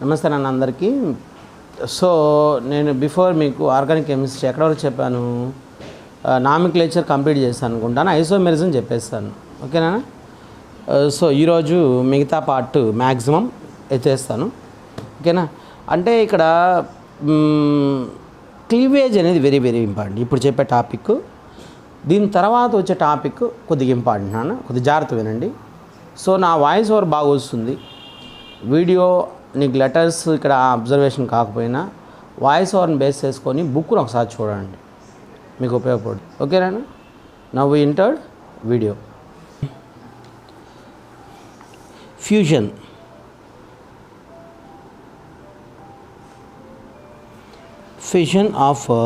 నమస్తే అన్న అందరికీ. సో నేను బిఫోర్ మీకు ఆర్గానిక్ కెమిస్ట్రీ ఎక్కడ వరకు చెప్పాను, నామిక్లేచర్ కంప్లీట్ చేస్తాను అనుకుంటాను, ఐసోమెరిజం చెప్పేస్తాను. ఓకేనా. సో ఈరోజు మిగతా పార్ట్ మ్యాక్సిమం ఎత్తేస్తాను. ఓకేనా. అంటే ఇక్కడ క్లీవేజ్ అనేది వెరీ వెరీ ఇంపార్టెంట్. ఇప్పుడు చెప్పే టాపిక్, దీని తర్వాత వచ్చే టాపిక్ కొద్దిగా ఇంపార్టెంట్ అన్న, కొద్దిగా జాగ్రత్త వినండి. సో నా వాయిస్ ఓవర్ బాగా వస్తుంది, వీడియో నీకు లెటర్స్ ఇక్కడ అబ్జర్వేషన్ కాకపోయినా వాయిస్ ఓవర్ని బేస్ చేసుకొని బుక్ను ఒకసారి చూడండి, మీకు ఉపయోగపడు. ఓకేనా. Now we entered video. Fusion. Fission of a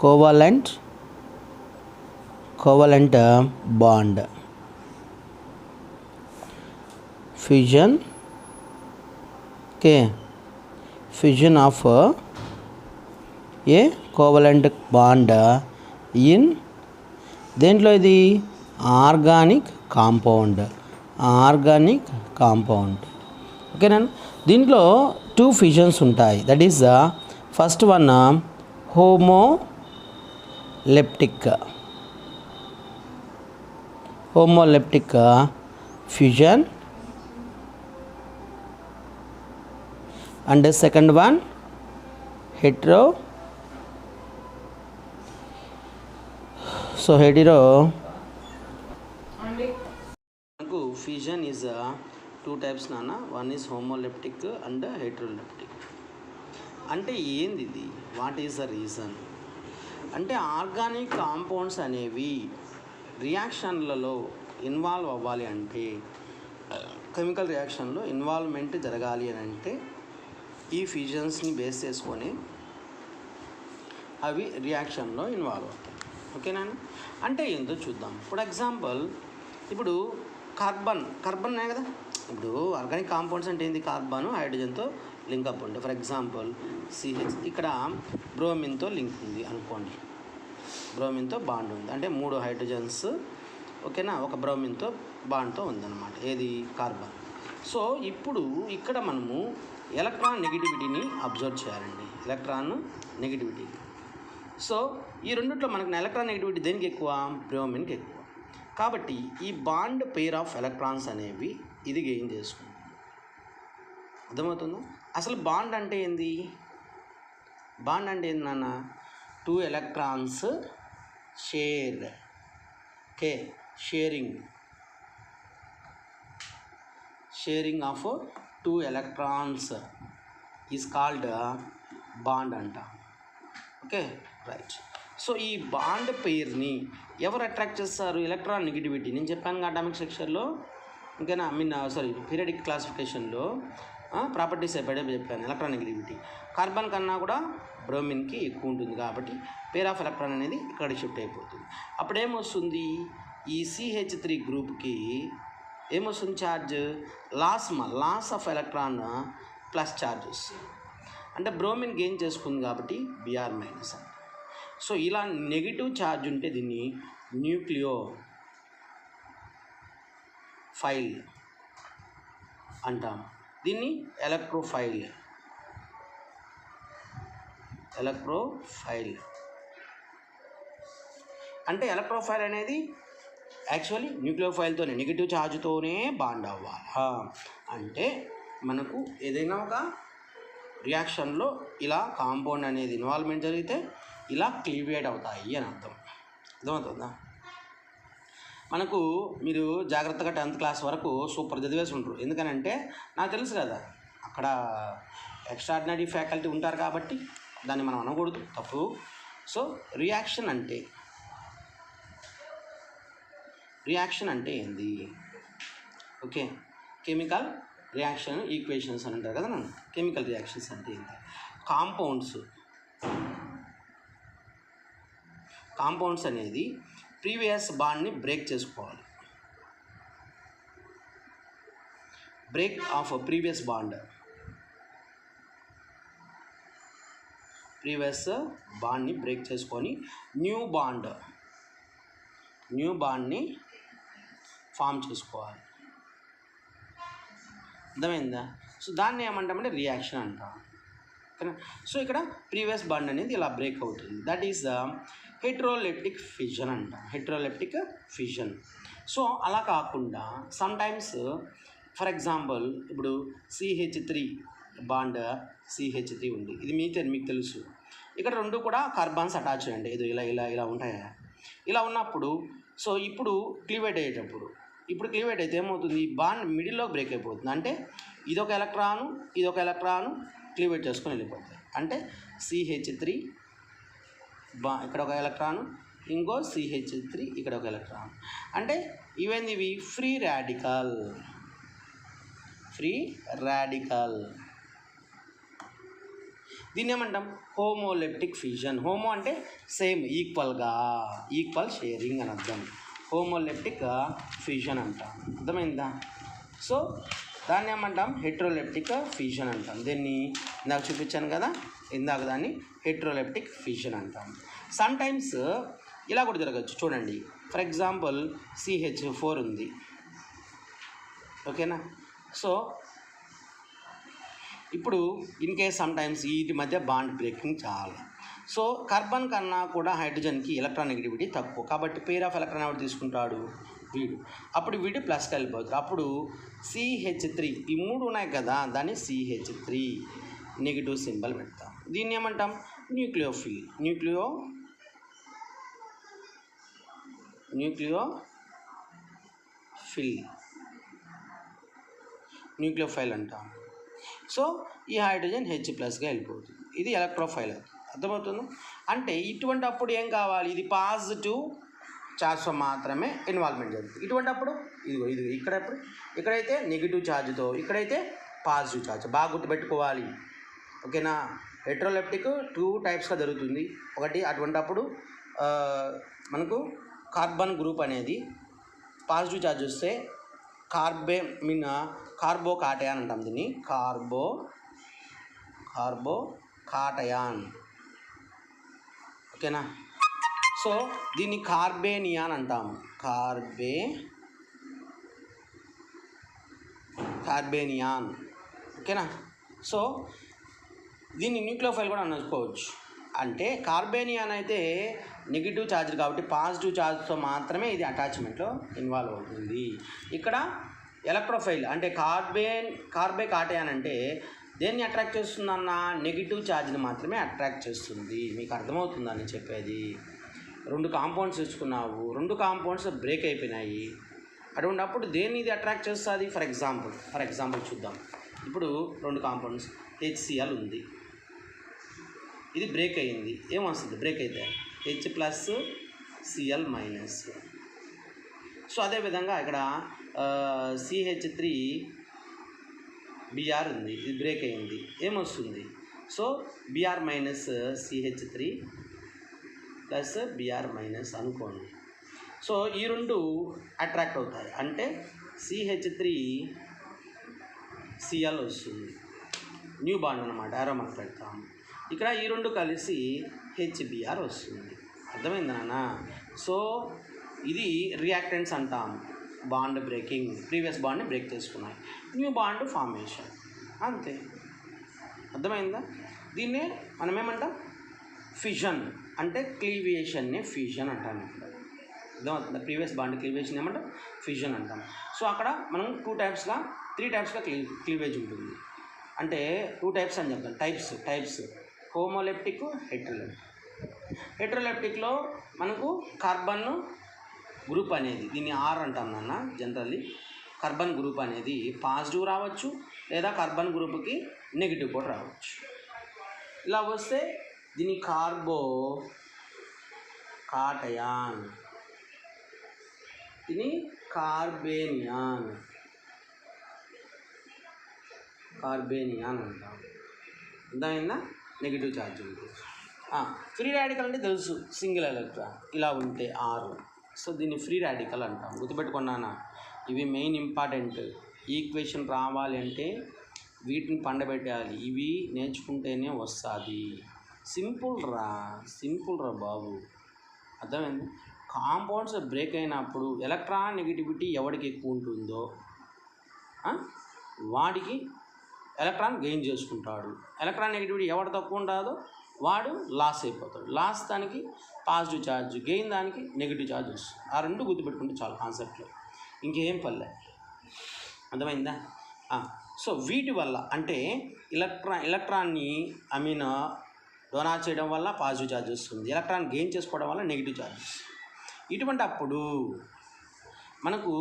covalent bond. Fission, okay, fission of a covalent bond in దేంట్లో ఇది ఆర్గానిక్ కాంపౌండ్. ఓకేనా. దీంట్లో 2 ఫిషన్స్ ఉంటాయి. That is first one homoleptic fusion, and second one hetero. So hetero మనకు fusion is 2 types నాన్న. One is homoleptic and heteroleptic. అంటే ఏంది ఇది, వాట్ ఈజ్ ద రీజన్ అంటే, ఆర్గానిక్ కాంపౌండ్స్ అనేవి రియాక్షన్లలో ఇన్వాల్వ్ అవ్వాలి అంటే, కెమికల్ రియాక్షన్లో ఇన్వాల్వ్మెంట్ జరగాలి అని అంటే ఈ ఫ్యూజన్స్ని బేస్ చేసుకొని అవి రియాక్షన్లో ఇన్వాల్వ్ అవుతాయి. ఓకేనా. అంటే ఏందో చూద్దాం. ఫర్ ఎగ్జాంపుల్, ఇప్పుడు కార్బన్ కదా. ఇప్పుడు ఆర్గానిక్ కాంపౌండ్స్ అంటే ఏంది, కార్బన్ హైడ్రోజన్తో లింకప్ ఉంటుంది. ఫర్ ఎగ్జాంపుల్ సిహెచ్, ఇక్కడ బ్రోమిన్తో లింక్ ఉంది అనుకోండి, బ్రోమిన్తో బాండ్ ఉంది, అంటే 3 హైడ్రోజన్స్. ఓకేనా. ఒక బ్రోమిన్తో బాండ్తో ఉందన్నమాట, ఏది కార్బన్. సో ఇప్పుడు ఇక్కడ మనము ఎలక్ట్రాన్ నెగిటివిటీని అబ్జర్వ్ చేయాలండి, ఎలక్ట్రాన్ నెగిటివిటీ. సో ఈ రెండిట్లో మనకు ఎలక్ట్రాన్ నెగిటివిటీ దేనికి ఎక్కువ, బ్రోమిన్కి ఎక్కువ. కాబట్టి ఈ బాండ్ పెయిర్ ఆఫ్ ఎలక్ట్రాన్స్ అనేవి ఇది గెయిన్ చేసుకుంటుంది. అర్థమవుతుందా. అసలు బాండ్ అంటే ఏంది, నాన్న, 2 electrons share, sharing of 2 electrons is called bond అంట. Okay, right. సో ఈ బాండ్ పెయిర్ని ఎవరు అట్రాక్ట్ చేస్తారు, ఎలక్ట్రాన్ నెగిటివిటీ. నేను చెప్పాను అటామిక్ స్ట్రక్చర్లో, ఇంకేనా, పీరియాడిక్ క్లాసిఫికేషన్లో ప్రాపర్టీస్ చెప్పాను. ఎలక్ట్రాన్ నెగిటివిటీ కార్బన్ కన్నా కూడా బ్రోమిన్కి ఎక్కువ ఉంటుంది, కాబట్టి పేర్ ఆఫ్ ఎలక్ట్రాన్ అనేది ఇక్కడ షిఫ్ట్ అయిపోతుంది. అప్పుడేమొస్తుంది, ఈ CH3 గ్రూప్కి ఏమొస్తుంది, charge loss of electron plus charges. అంటే బ్రోమిన్ గెయిన్ చేసుకుంది కాబట్టి Br- అంట. సో ఇలా నెగిటివ్ ఛార్జ్ ఉంటే దీన్ని న్యూక్లియోఫైల్ అంటాం, దీన్ని ఎలక్ట్రోఫైల్. అంటే ఎలక్ట్రోఫైల్ అనేది యాక్చువల్లీ న్యూక్లియోఫైల్తోనే, నెగిటివ్ ఛార్జ్తోనే బాండ్ అవ్వాలా. అంటే మనకు ఏదైనా ఒక రియాక్షన్లో ఇలా కాంపౌండ్ అనేది ఇన్వాల్వ్మెంట్ జరిగితే ఇలా క్లీవేట్ అవుతాయి అని అర్థమవుతుందా. మనకు మీరు జాగ్రత్తగా 10th క్లాస్ వరకు సూపర్ చదివేసి ఉంటారు. ఎందుకనంటే నాకు తెలుసు కదా, అక్కడ ఎక్స్ట్రాడినరీ ఫ్యాకల్టీ ఉంటారు కాబట్టి దాన్ని మనం అనకూడదు, తప్పు. సో రియాక్షన్ అంటే ఏంది, ఓకే, కెమికల్ రియాక్షన్ ఈక్వేషన్స్ అని అంటారు కదా నన్ను. కెమికల్ రియాక్షన్స్ అంటే ఏంటి, కాంపౌండ్స్ అనేది ప్రీవియస్ బాండ్ని బ్రేక్ చేసుకోవాలి. బ్రేక్ ఆఫ్ ప్రీవియస్ బాండ్ని బ్రేక్ చేసుకొని న్యూ బాండ్ని ఫామ్ చేసుకోవాలి. అర్థమైందా? సో దాన్ని ఏమంటామంటే రియాక్షన్ అంటాం. ఓకేనా? సో ఇక్కడ ప్రీవియస్ బాండ్ అనేది ఇలా బ్రేక్ అవుతుంది. దట్ ఈస్ ద హెట్రోలెప్టిక్ ఫిజన్ అంటాం. హెట్రోలెప్టిక్ ఫిజన్. సో అలా కాకుండా సమ్టైమ్స్ ఫర్ ఎగ్జాంపుల్ ఇప్పుడు CH3 బాండ్ CH3 ఉంది. ఇది మీకు తెలుసు. ఇక్కడ రెండు కూడా కార్బన్స్ అటాచ్ అయ్యండి. ఏదో ఇలా ఇలా ఇలా ఉంటాయి. ఇలా ఉన్నప్పుడు సో ఇప్పుడు క్లీవేట్ అయ్యేటప్పుడు క్లీవేట్ అయితే ఏమవుతుంది? బాండ్ మిడిల్లో బ్రేక్ అయిపోతుంది. అంటే ఇదొక ఎలక్ట్రాను క్లీవేట్ చేసుకొని వెళ్ళిపోతాయి. అంటే CH3 ఇక్కడ ఒక ఎలక్ట్రాను, ఇంకో CH3 ఇక్కడ ఒక ఎలక్ట్రాన్. అంటే ఇవి ఫ్రీ రాడికల్. దీన్ని ఏమంటాం? Homoleptic fission. హోమో అంటే సేమ్, ఈక్వల్ షేరింగ్ అని అర్థం. హోమోలెప్టిక్ ఫిజన్ అంటాం. అర్థమైందా? సో దాన్ని ఏమంటాం? హెట్రోలెప్టిక్ ఫిజన్ అంటాం. దీన్ని ఇందాక చూపించాను కదా, దాన్ని హెట్రోలెప్టిక్ ఫిజన్ అంటాం. సమ్టైమ్స్ ఇలా కూడా జరగచ్చు. చూడండి, ఫర్ ఎగ్జాంపుల్ CH4 ఉంది. ఓకేనా? సో ఇప్పుడు ఇన్ కేస్ సమ్టైమ్స్ వీటి మధ్య బాండ్ బ్రేకింగ్ చాలా. సో కార్బన్ కన్నా కూడా హైడ్రోజన్కి ఎలక్ట్రాన్ నెగిటివిటీ తక్కువ. కాబట్టి పెయిర్ ఆఫ్ ఎలక్ట్రాన్ ఎవరు తీసుకుంటాడు? వీడు. అప్పుడు వీడు ప్లస్కి వెళ్ళిపోతారు. అప్పుడు CH3 ఈ మూడు ఉన్నాయి కదా, దాన్ని CH3 నెగిటివ్ సింబల్ పెడతాం. దీన్ని ఏమంటాం? న్యూక్లియోఫిల్. న్యూక్లియోఫైల్ అంటాం. సో ఈ హైడ్రోజన్ H+గా వెళ్ళిపోతుంది. ఇది ఎలక్ట్రోఫైల్. అర్థమవుతుంది? అంటే ఇటువంటి అప్పుడు ఏం కావాలి? ఇది పాజిటివ్ ఛార్జ్తో మాత్రమే ఇన్వాల్వ్మెంట్ జరుగుతుంది. ఇటువంటి అప్పుడు ఇది ఇక్కడైతే నెగిటివ్ ఛార్జ్తో, ఇక్కడైతే పాజిటివ్ ఛార్జ్. బాగా గుర్తుపెట్టుకోవాలి. ఓకేనా? హెట్రోలెప్టిక్ 2 టైప్స్గా జరుగుతుంది. ఒకటి అటువంటప్పుడు మనకు కార్బన్ గ్రూప్ అనేది పాజిటివ్ ఛార్జ్ వస్తే కార్బో కాటయాన్ అంటాం. దీన్ని కార్బో కాటయాన్. ఓకేనా? సో దీన్ని కార్బేనియాన్ అంటాము. కార్బేనియాన్. ఓకేనా? సో దీన్ని న్యూక్లియోఫైల్ కూడా అనుకోవచ్చు. అంటే కార్బేనియాన్ అయితే నెగిటివ్ ఛార్జ్ కాబట్టి పాజిటివ్ ఛార్జ్తో మాత్రమే ఇది అటాచ్మెంట్లో ఇన్వాల్వ్ అవుతుంది. ఇక్కడ ఎలక్ట్రోఫైల్ అంటే కార్బే కాటయాన్ అంటే దేన్ని అట్రాక్ట్ చేస్తుందన్న? నెగిటివ్ ఛార్జ్ని మాత్రమే అట్రాక్ట్ చేస్తుంది. మీకు అర్థమవుతుందని చెప్పేది. 2 కాంపౌండ్స్ తీసుకున్నావు, 2 కాంపౌండ్స్ బ్రేక్ అయిపోయినాయి. అటువంటిప్పుడు దేన్ని ఇది అట్రాక్ట్ చేస్తుంది? ఫర్ ఎగ్జాంపుల్ చూద్దాం. ఇప్పుడు 2 కాంపౌండ్స్ HCl ఉంది. ఇది బ్రేక్ అయ్యింది. ఏమొస్తుంది బ్రేక్ అయితే? H+Cl-. సో అదేవిధంగా ఇక్కడ CH3Br ఉంది. ఇది బ్రేక్ అయ్యింది. ఏమొస్తుంది? సో Br - CH3 + Br- అనుకోండి. సో ఈ రెండు అట్రాక్ట్ అవుతాయి. అంటే CH3Cl వస్తుంది. న్యూ బాండ్ అనమాట. ఆరో మార్క్ పెడతాము. ఇక్కడ ఈ రెండు కలిసి HBr వస్తుంది. అర్థమైంది నాన్న? సో ఇది రియాక్టెంట్స్ అంటాం. Bond breaking. ప్రీవియస్ బాండ్ని బ్రేక్ చేసుకున్నాయి. New bond formation. అంతే. అర్థమైందా? దీన్నే మనం ఏమంటాం? ఫిజన్. అంటే క్లీవియేషన్ని ఫిజన్ అంటాం. ఇక్కడ అర్థమవుతుందా? ప్రీవియస్ బాండ్ క్లీవియేషన్ ఏమంటాం? ఫిజన్ అంటాం. సో అక్కడ మనం 3 టైప్స్గా క్లీవేజ్ ఉంటుంది. అంటే 2 టైప్స్ అని చెప్తాం. టైప్స్ హోమోలెప్టిక్, హెట్రోలెప్టిక్లో మనకు కార్బన్ గ్రూప్ అనేది, దీన్ని R అంటాం నాన్న. జనరల్లీ కార్బన్ గ్రూప్ అనేది పాజిటివ్ రావచ్చు, లేదా కార్బన్ గ్రూప్కి నెగిటివ్ కూడా రావచ్చు. ఇలా వస్తే దీన్ని కార్బో కాటయాన్, దీన్ని కార్బేనియాన్ అంటాం. అర్థమైందా? నెగిటివ్ ఛార్జ్ ఉంటుంది. ఫ్రీ రాడికల్ అంటే తెలుసు, సింగిల్ ఎలక్ట్రాన్ ఇలా ఉంటే 6. సో దీన్ని ఫ్రీ రాడికల్ అంటాం. గుర్తుపెట్టుకున్నానా? ఇవి మెయిన్ ఇంపార్టెంట్. ఈక్వేషన్ రావాలి అంటే వీటిని పండబెట్టాలి. ఇవి నేర్చుకుంటేనే వస్తుంది. సింపుల్ రా బాబు. అర్థమైంది? కాంపౌండ్స్ బ్రేక్ అయినప్పుడు ఎలక్ట్రాన్ నెగిటివిటీ ఎవరికి ఎక్కువ ఉంటుందో వాడికి ఎలక్ట్రాన్ గెయిన్ చేసుకుంటాడు. ఎలక్ట్రాన్ నెగిటివిటీ ఎవడు తక్కువ ఉంటుందో వాడు లాస్ అయిపోతాడు. లాస్ దానికి పాజిటివ్ ఛార్జ్, గెయిన్ దానికి నెగిటివ్ ఛార్జ్ వస్తుంది. ఆ రెండు గుర్తుపెట్టుకుంటే చాలు కాన్సెప్ట్లో, ఇంకేం పల్లె. అర్థమైందా? సో వీటి వల్ల అంటే ఎలక్ట్రాన్ని డొనేట్ చేయడం వల్ల పాజిటివ్ ఛార్జ్ వస్తుంది, ఎలక్ట్రాన్ గెయిన్ చేసుకోవడం వల్ల నెగిటివ్ ఛార్జ్ వస్తుంది. ఇటువంటి అప్పుడు మనకు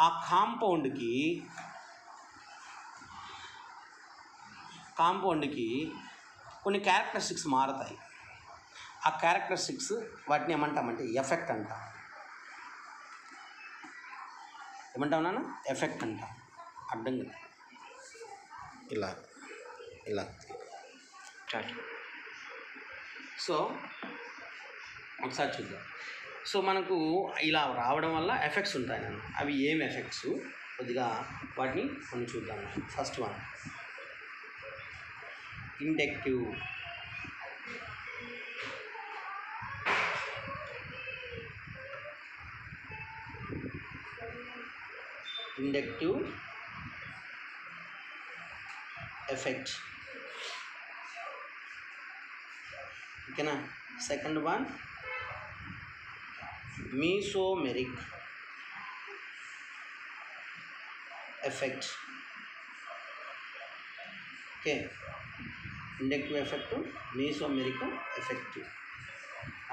ఆ కాంపౌండ్కి కొన్ని క్యారెక్టరిస్టిక్స్ మారతాయి. ఆ క్యారెక్టరిస్టిక్స్ వాటిని ఏమంటామంటే ఎఫెక్ట్ అంటాం. ఏమంటాం నాన్న? ఎఫెక్ట్ అంటాం. అడ్డంగా ఇలా సో ఒకసారి చూద్దాం. సో మనకు ఇలా రావడం వల్ల ఎఫెక్ట్స్ ఉంటాయి నాన్న. అవి ఏం ఎఫెక్ట్స్ కొద్దిగా వాటిని కొన్ని చూద్దాం. First one inductive. ఎఫెక్ట్, ఓకేనా? Second one mesomeric effect. Okay, inductive effect, mesomeric effect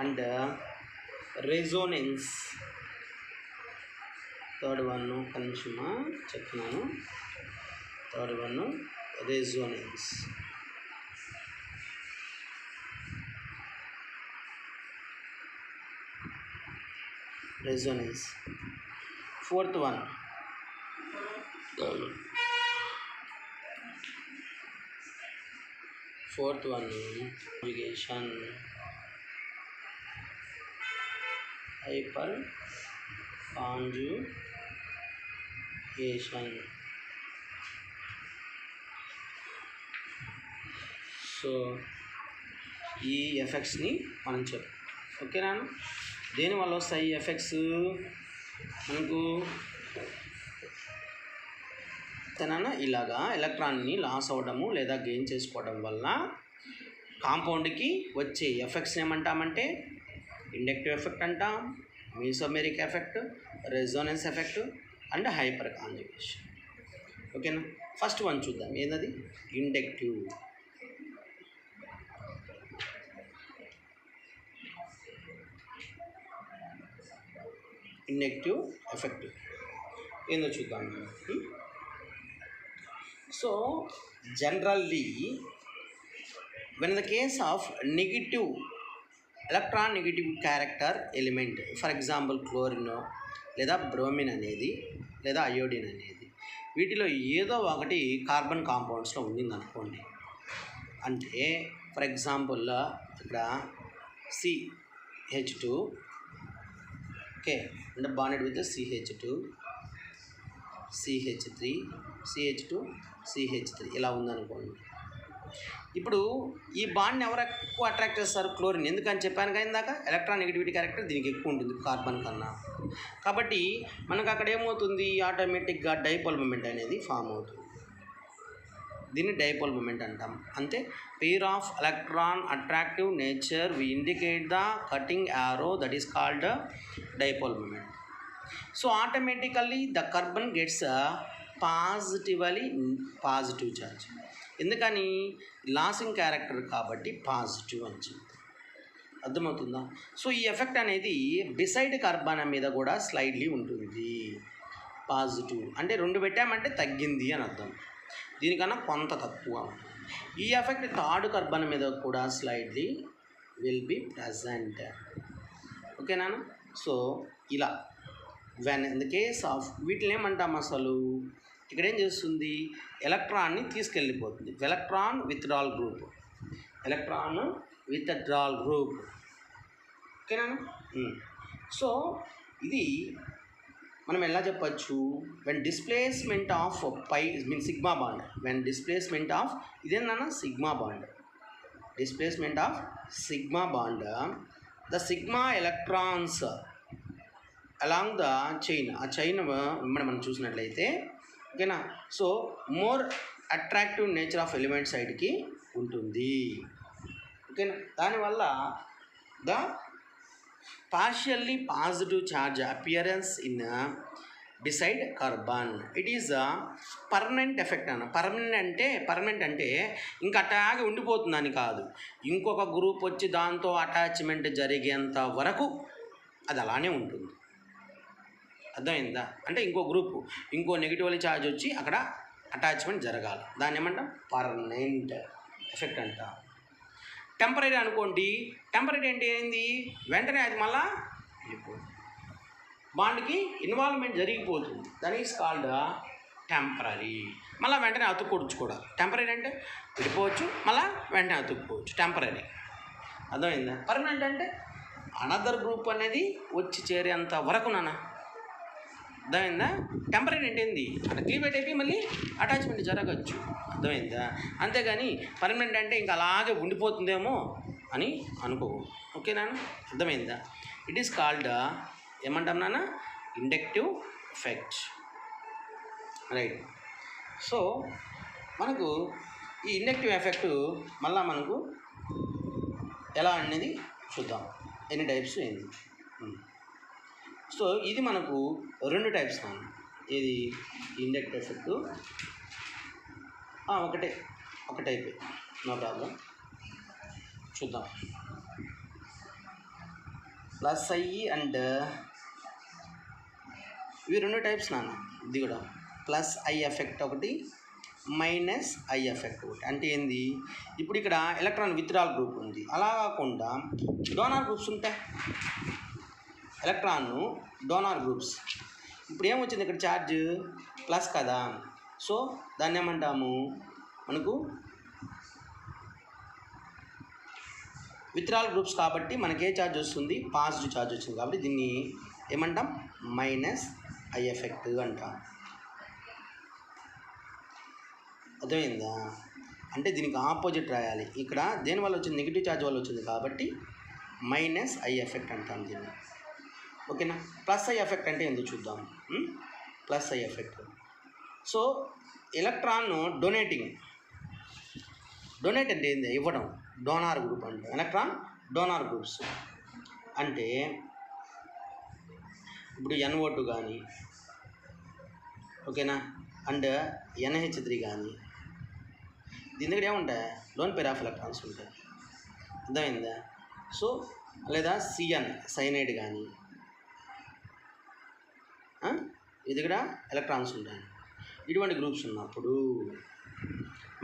and resonance. Third one కొంచెమా చెప్తున్నాను. Third one resonance. Fourth one conjugation, hyperconjugation. So ఈ ఎఫెక్ట్స్ని మనం చెప్పాం. ఓకేనా? దేనివల్ల వస్తాయి ఈ ఎఫెక్ట్స్ మనకు? ఇలాగా ఎలక్ట్రాన్ని లాస్ అవ్వడము లేదా గెయిన్ చేసుకోవడం వల్ల కాంపౌండ్కి వచ్చే ఎఫెక్ట్స్ ఏమంటామంటే ఇండక్టివ్ ఎఫెక్ట్ అంటాం, mesomeric effect, resonance effect and hyperconjugation. ఓకేనా? ఫస్ట్ వన్ చూద్దాం. ఏంటది? ఇండక్టివ్. ఎఫెక్ట్ ఏందో చూద్దాం. So generally when the case of electron negative character element, for example chlorine లేదా బ్రోమిన్ అనేది లేదా అయోడిన్ అనేది, వీటిలో ఏదో ఒకటి కార్బన్ కాంపౌండ్స్లో ఉండింది అనుకోండి. అంటే ఫర్ ఎగ్జాంపుల్ ఇక్కడ CH2, ఓకే, అంటే bonded with CH2, CH3, CH2, CH3 ఇలా ఉందనుకోండి. ఇప్పుడు ఈ బాండ్ని ఎవరు ఎక్కువ అట్రాక్ట్ చేస్తారు? క్లోరిన్. ఎందుకని చెప్పాను కదా ఇందాక, ఎలక్ట్రాన్ నెగిటివిటీ క్యారెక్టర్ దీనికి ఎక్కువ ఉంటుంది కార్బన్ కన్నా. కాబట్టి మనకు అక్కడ ఏమవుతుంది? ఆటోమేటిక్గా డైపోల్ మూమెంట్ అనేది ఫామ్ అవుతుంది. దీన్ని డైపోల్ మూమెంట్ అంటాం. అంతే, pair of electron attractive nature we indicate the cutting arrow, that is called dipole moment. So automatically the carbon gets positive charge. ఎందుకని? లాసింగ్ క్యారెక్టర్ కాబట్టి పాజిటివ్ అని చెప్తాం. అర్థమవుతుందా? సో ఈ ఎఫెక్ట్ అనేది బిసైడ్ కార్బన్ మీద కూడా స్లైడ్లీ ఉంటుంది. పాజిటివ్ అంటే 2 పెట్టామంటే తగ్గింది అని అర్థం, దీనికన్నా కొంత తక్కువ. ఈ ఎఫెక్ట్ థర్డ్ కార్బన్ మీద కూడా స్లైడ్లీ విల్ బి ప్రజెంట్. ఓకేనా? సో ఇలా when in the case of వీటిని ఏమంటాం అసలు? ఇక్కడ ఏం చేస్తుంది? ఎలక్ట్రాన్ని తీసుకెళ్ళిపోతుంది. Electron withdrawal group. ఓకేనా? సో ఇది మనం ఎలా చెప్పచ్చు? When displacement of sigma bond, when displacement of ఇదేనా sigma bond, displacement of sigma bond, the sigma electrons along the chain. ఆ చైన్ మనం చూసినట్లయితే ఓకేనా. So more attractive nature of element సైడ్కి ఉంటుంది. ఓకేనా. దానివల్ల the partially positive charge appearance in beside carbon it is permanent effect అన్న. Permanent అంటే ఇంకా అట్లాగే ఉండిపోతుందని కాదు, ఇంకొక గ్రూప్ వచ్చి దాంతో అటాచ్మెంట్ జరిగేంత వరకు అది అలానే ఉంటుంది. అర్థమైందా? అంటే ఇంకో నెగిటివ్ ఛార్జ్ వచ్చి అక్కడ అటాచ్మెంట్ జరగాలి, దాన్ని ఏమంటాం పర్మనెంట్ ఎఫెక్ట్ అంట. టెంపరీ అనుకోండి, టెంపరీ అంటే ఏంది, వెంటనే అది మళ్ళా బాండ్కి ఇన్వాల్వ్మెంట్ జరిగిపోతుంది, దట్ ఈస్ కాల్డ్ టెంపరీ. మళ్ళీ వెంటనే అతుక్కోవచ్చు కూడా. టెంపరీ అంటే విడిపోవచ్చు, మళ్ళీ వెంటనే అతుక్కోవచ్చు, టెంపరీ. అర్థమైందా? పర్మనెంట్ అంటే అనదర్ గ్రూప్ అనేది వచ్చి చేరేంత వరకు నాన్న. అర్థమైందా? టెంపరీ అంటే ఏంది, అక్కడ క్లీవేట్ అయిపోయి మళ్ళీ అటాచ్మెంట్ జరగచ్చు. అర్థమైందా? అంతేగాని పర్మనెంట్ అంటే ఇంకా అలాగే ఉండిపోతుందేమో అని అనుకో. ఓకేనా? అర్థమైందా? ఇట్ ఈస్ కాల్డ్ ఏమంటాం నాన్న, ఇండక్టివ్ ఎఫెక్ట్. రైట్. సో మనకు ఈ ఇండక్టివ్ ఎఫెక్ట్ మళ్ళీ మనకు ఎలా అనేది చూద్దాం, ఎన్ని టైప్స్ ఏంది. సో ఇది మనకు 2 టైప్స్ నాన్న. ఇది ఇండక్టివ్ ఎఫెక్ట్ ఒక టైపే, నో ప్రాబ్లం. చూద్దాం. ప్లస్ ఐ అండ్ ఇవి 2 టైప్స్ నాన్న. ఇది కూడా ప్లస్ ఐ ఎఫెక్ట్ ఒకటి, మైనస్ ఐ ఎఫెక్ట్ ఒకటి. అంటే ఏంది, ఇప్పుడు ఇక్కడ ఎలక్ట్రాన్ విత్డ్రాల్ గ్రూప్ ఉంది, అలా కాకుండా డోనార్ గ్రూప్స్ ఉంటాయి. Electron donor groups. ఇప్పుడు ఏమొచ్చింది ఇక్కడ ఛార్జ్ ప్లస్ కదా, సో దాన్ని ఏమంటాము, మనకు విత్డ్రాల్ గ్రూప్స్ కాబట్టి మనకి ఏ ఛార్జ్ వస్తుంది, పాజిటివ్ ఛార్జ్ వచ్చింది కాబట్టి దీన్ని ఏమంటాం, మైనస్ ఐ ఎఫెక్ట్ అంటాం. అర్థమైందా? అంటే దీనికి ఆపోజిట్ రాయాలి. ఇక్కడ దేనివల్ల వచ్చింది, నెగిటివ్ ఛార్జ్ వల్ల వచ్చింది కాబట్టి మైనస్ ఐ ఎఫెక్ట్ అంటాం దీన్ని. ఓకేనా. ప్లస్ ఐ ఎఫెక్ట్ అంటే ఎందుకు చూద్దాం. Plus I effect, so electron donate అంటే ఏంది, ఇవ్వడం. డోనార్ గ్రూప్ అంటే ఎలక్ట్రాన్ డోనార్ గ్రూప్స్ అంటే ఇప్పుడు NO2 కానీ, ఓకేనా, అండ్ NH3 కానీ, దీని దగ్గర ఏముంటాయి, లోన్ పేర్ ఆఫ్ ఎలక్ట్రాన్స్ ఉంటాయి. అర్థమైందా? సో లేదా సైనైడ్ కానీ, ఇది దగ్గర ఎలక్ట్రాన్స్ ఉంటాయి. ఇటువంటి గ్రూప్స్ ఉన్నప్పుడు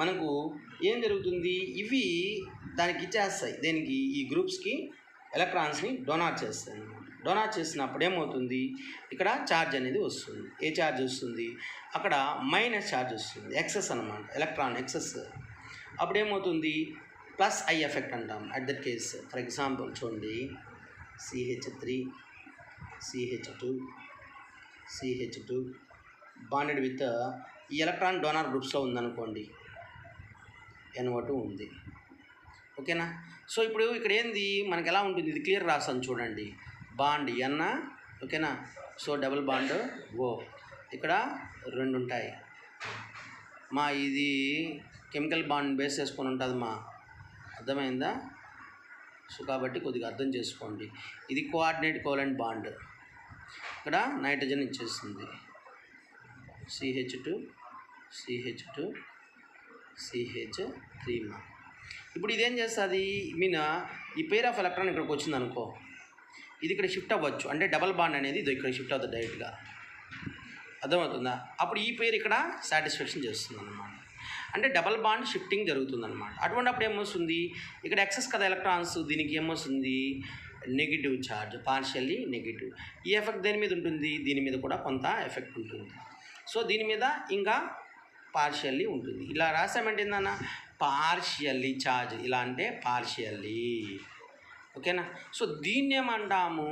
మనకు ఏం జరుగుతుంది, ఇవి దానికి ఇచ్చేస్తాయి, దేనికి, ఈ గ్రూప్స్కి ఎలక్ట్రాన్స్ని డొనేట్ చేస్తాయి. డొనేట్ చేసినప్పుడు ఏమవుతుంది, ఇక్కడ ఛార్జ్ అనేది వస్తుంది. ఏ ఛార్జ్ వస్తుంది, అక్కడ మైనస్ ఛార్జ్ వస్తుంది, ఎక్సెస్ అనమాట, ఎలక్ట్రాన్ ఎక్సెస్. అప్పుడు ఏమవుతుంది, ప్లస్ ఐ ఎఫెక్ట్ అంటాం. At that case for example చూడండి, CH3 CH2 బాండెడ్ విత్ ఈ ఎలక్ట్రాన్ డోనార్ గ్రూప్స్లో ఉందనుకోండి, NO2 ఉంది. ఓకేనా. సో ఇప్పుడు ఇక్కడ ఏంది, మనకి ఎలా ఉంటుంది, ఇది క్లియర్ రాస్తాను చూడండి. బాండ్ N, ఓకేనా. సో డబుల్ బాండ్ O, ఇక్కడ 2 ఉంటాయి మా. ఇది కెమికల్ బాండ్ బేస్ చేసుకొని ఉంటుంది మా. అర్థమైందా? సో కాబట్టి కొద్దిగా అర్థం చేసుకోండి. ఇది కోఆర్డినేట్ కోవలెంట్ బాండ్, ఇక్కడ నైట్రోజన్ ఇచ్చేస్తుంది, CH2 CH3 మా. ఇప్పుడు ఇదేం చేస్తుంది, ఈ పెయిర్ ఆఫ్ ఎలక్ట్రాన్ ఇక్కడికి వచ్చింది అనుకో, ఇది ఇక్కడ షిఫ్ట్ అవ్వచ్చు, అంటే డబల్ బాండ్ అనేది ఇది ఇక్కడ షిఫ్ట్ అవుతుంది డైరెక్ట్గా. అర్థమవుతుందా? అప్పుడు ఈ పేరు ఇక్కడ సాటిస్ఫాక్షన్ చేస్తుంది అన్నమాట, అంటే డబల్ బాండ్ షిఫ్టింగ్ జరుగుతుందన్నమాట. అటువంటి అప్పుడు ఏమొస్తుంది, ఇక్కడ ఎక్సెస్ కదా ఎలక్ట్రాన్స్, దీనికి ఏమొస్తుంది, నెగిటివ్ ఛార్జ్, పార్షియల్లీ నెగిటివ్. ఈ ఎఫెక్ట్ దేని మీద ఉంటుంది, దీని మీద కూడా కొంత ఎఫెక్ట్ ఉంటుంది. సో దీని మీద ఇంకా పార్షియల్లీ ఉంటుంది. ఇలా రాసామంటే ఏందన్నా, పార్షియల్లీ ఛార్జ్, ఇలా అంటే పార్షియల్లీ. ఓకేనా. సో దీన్ని ఏమంటాము,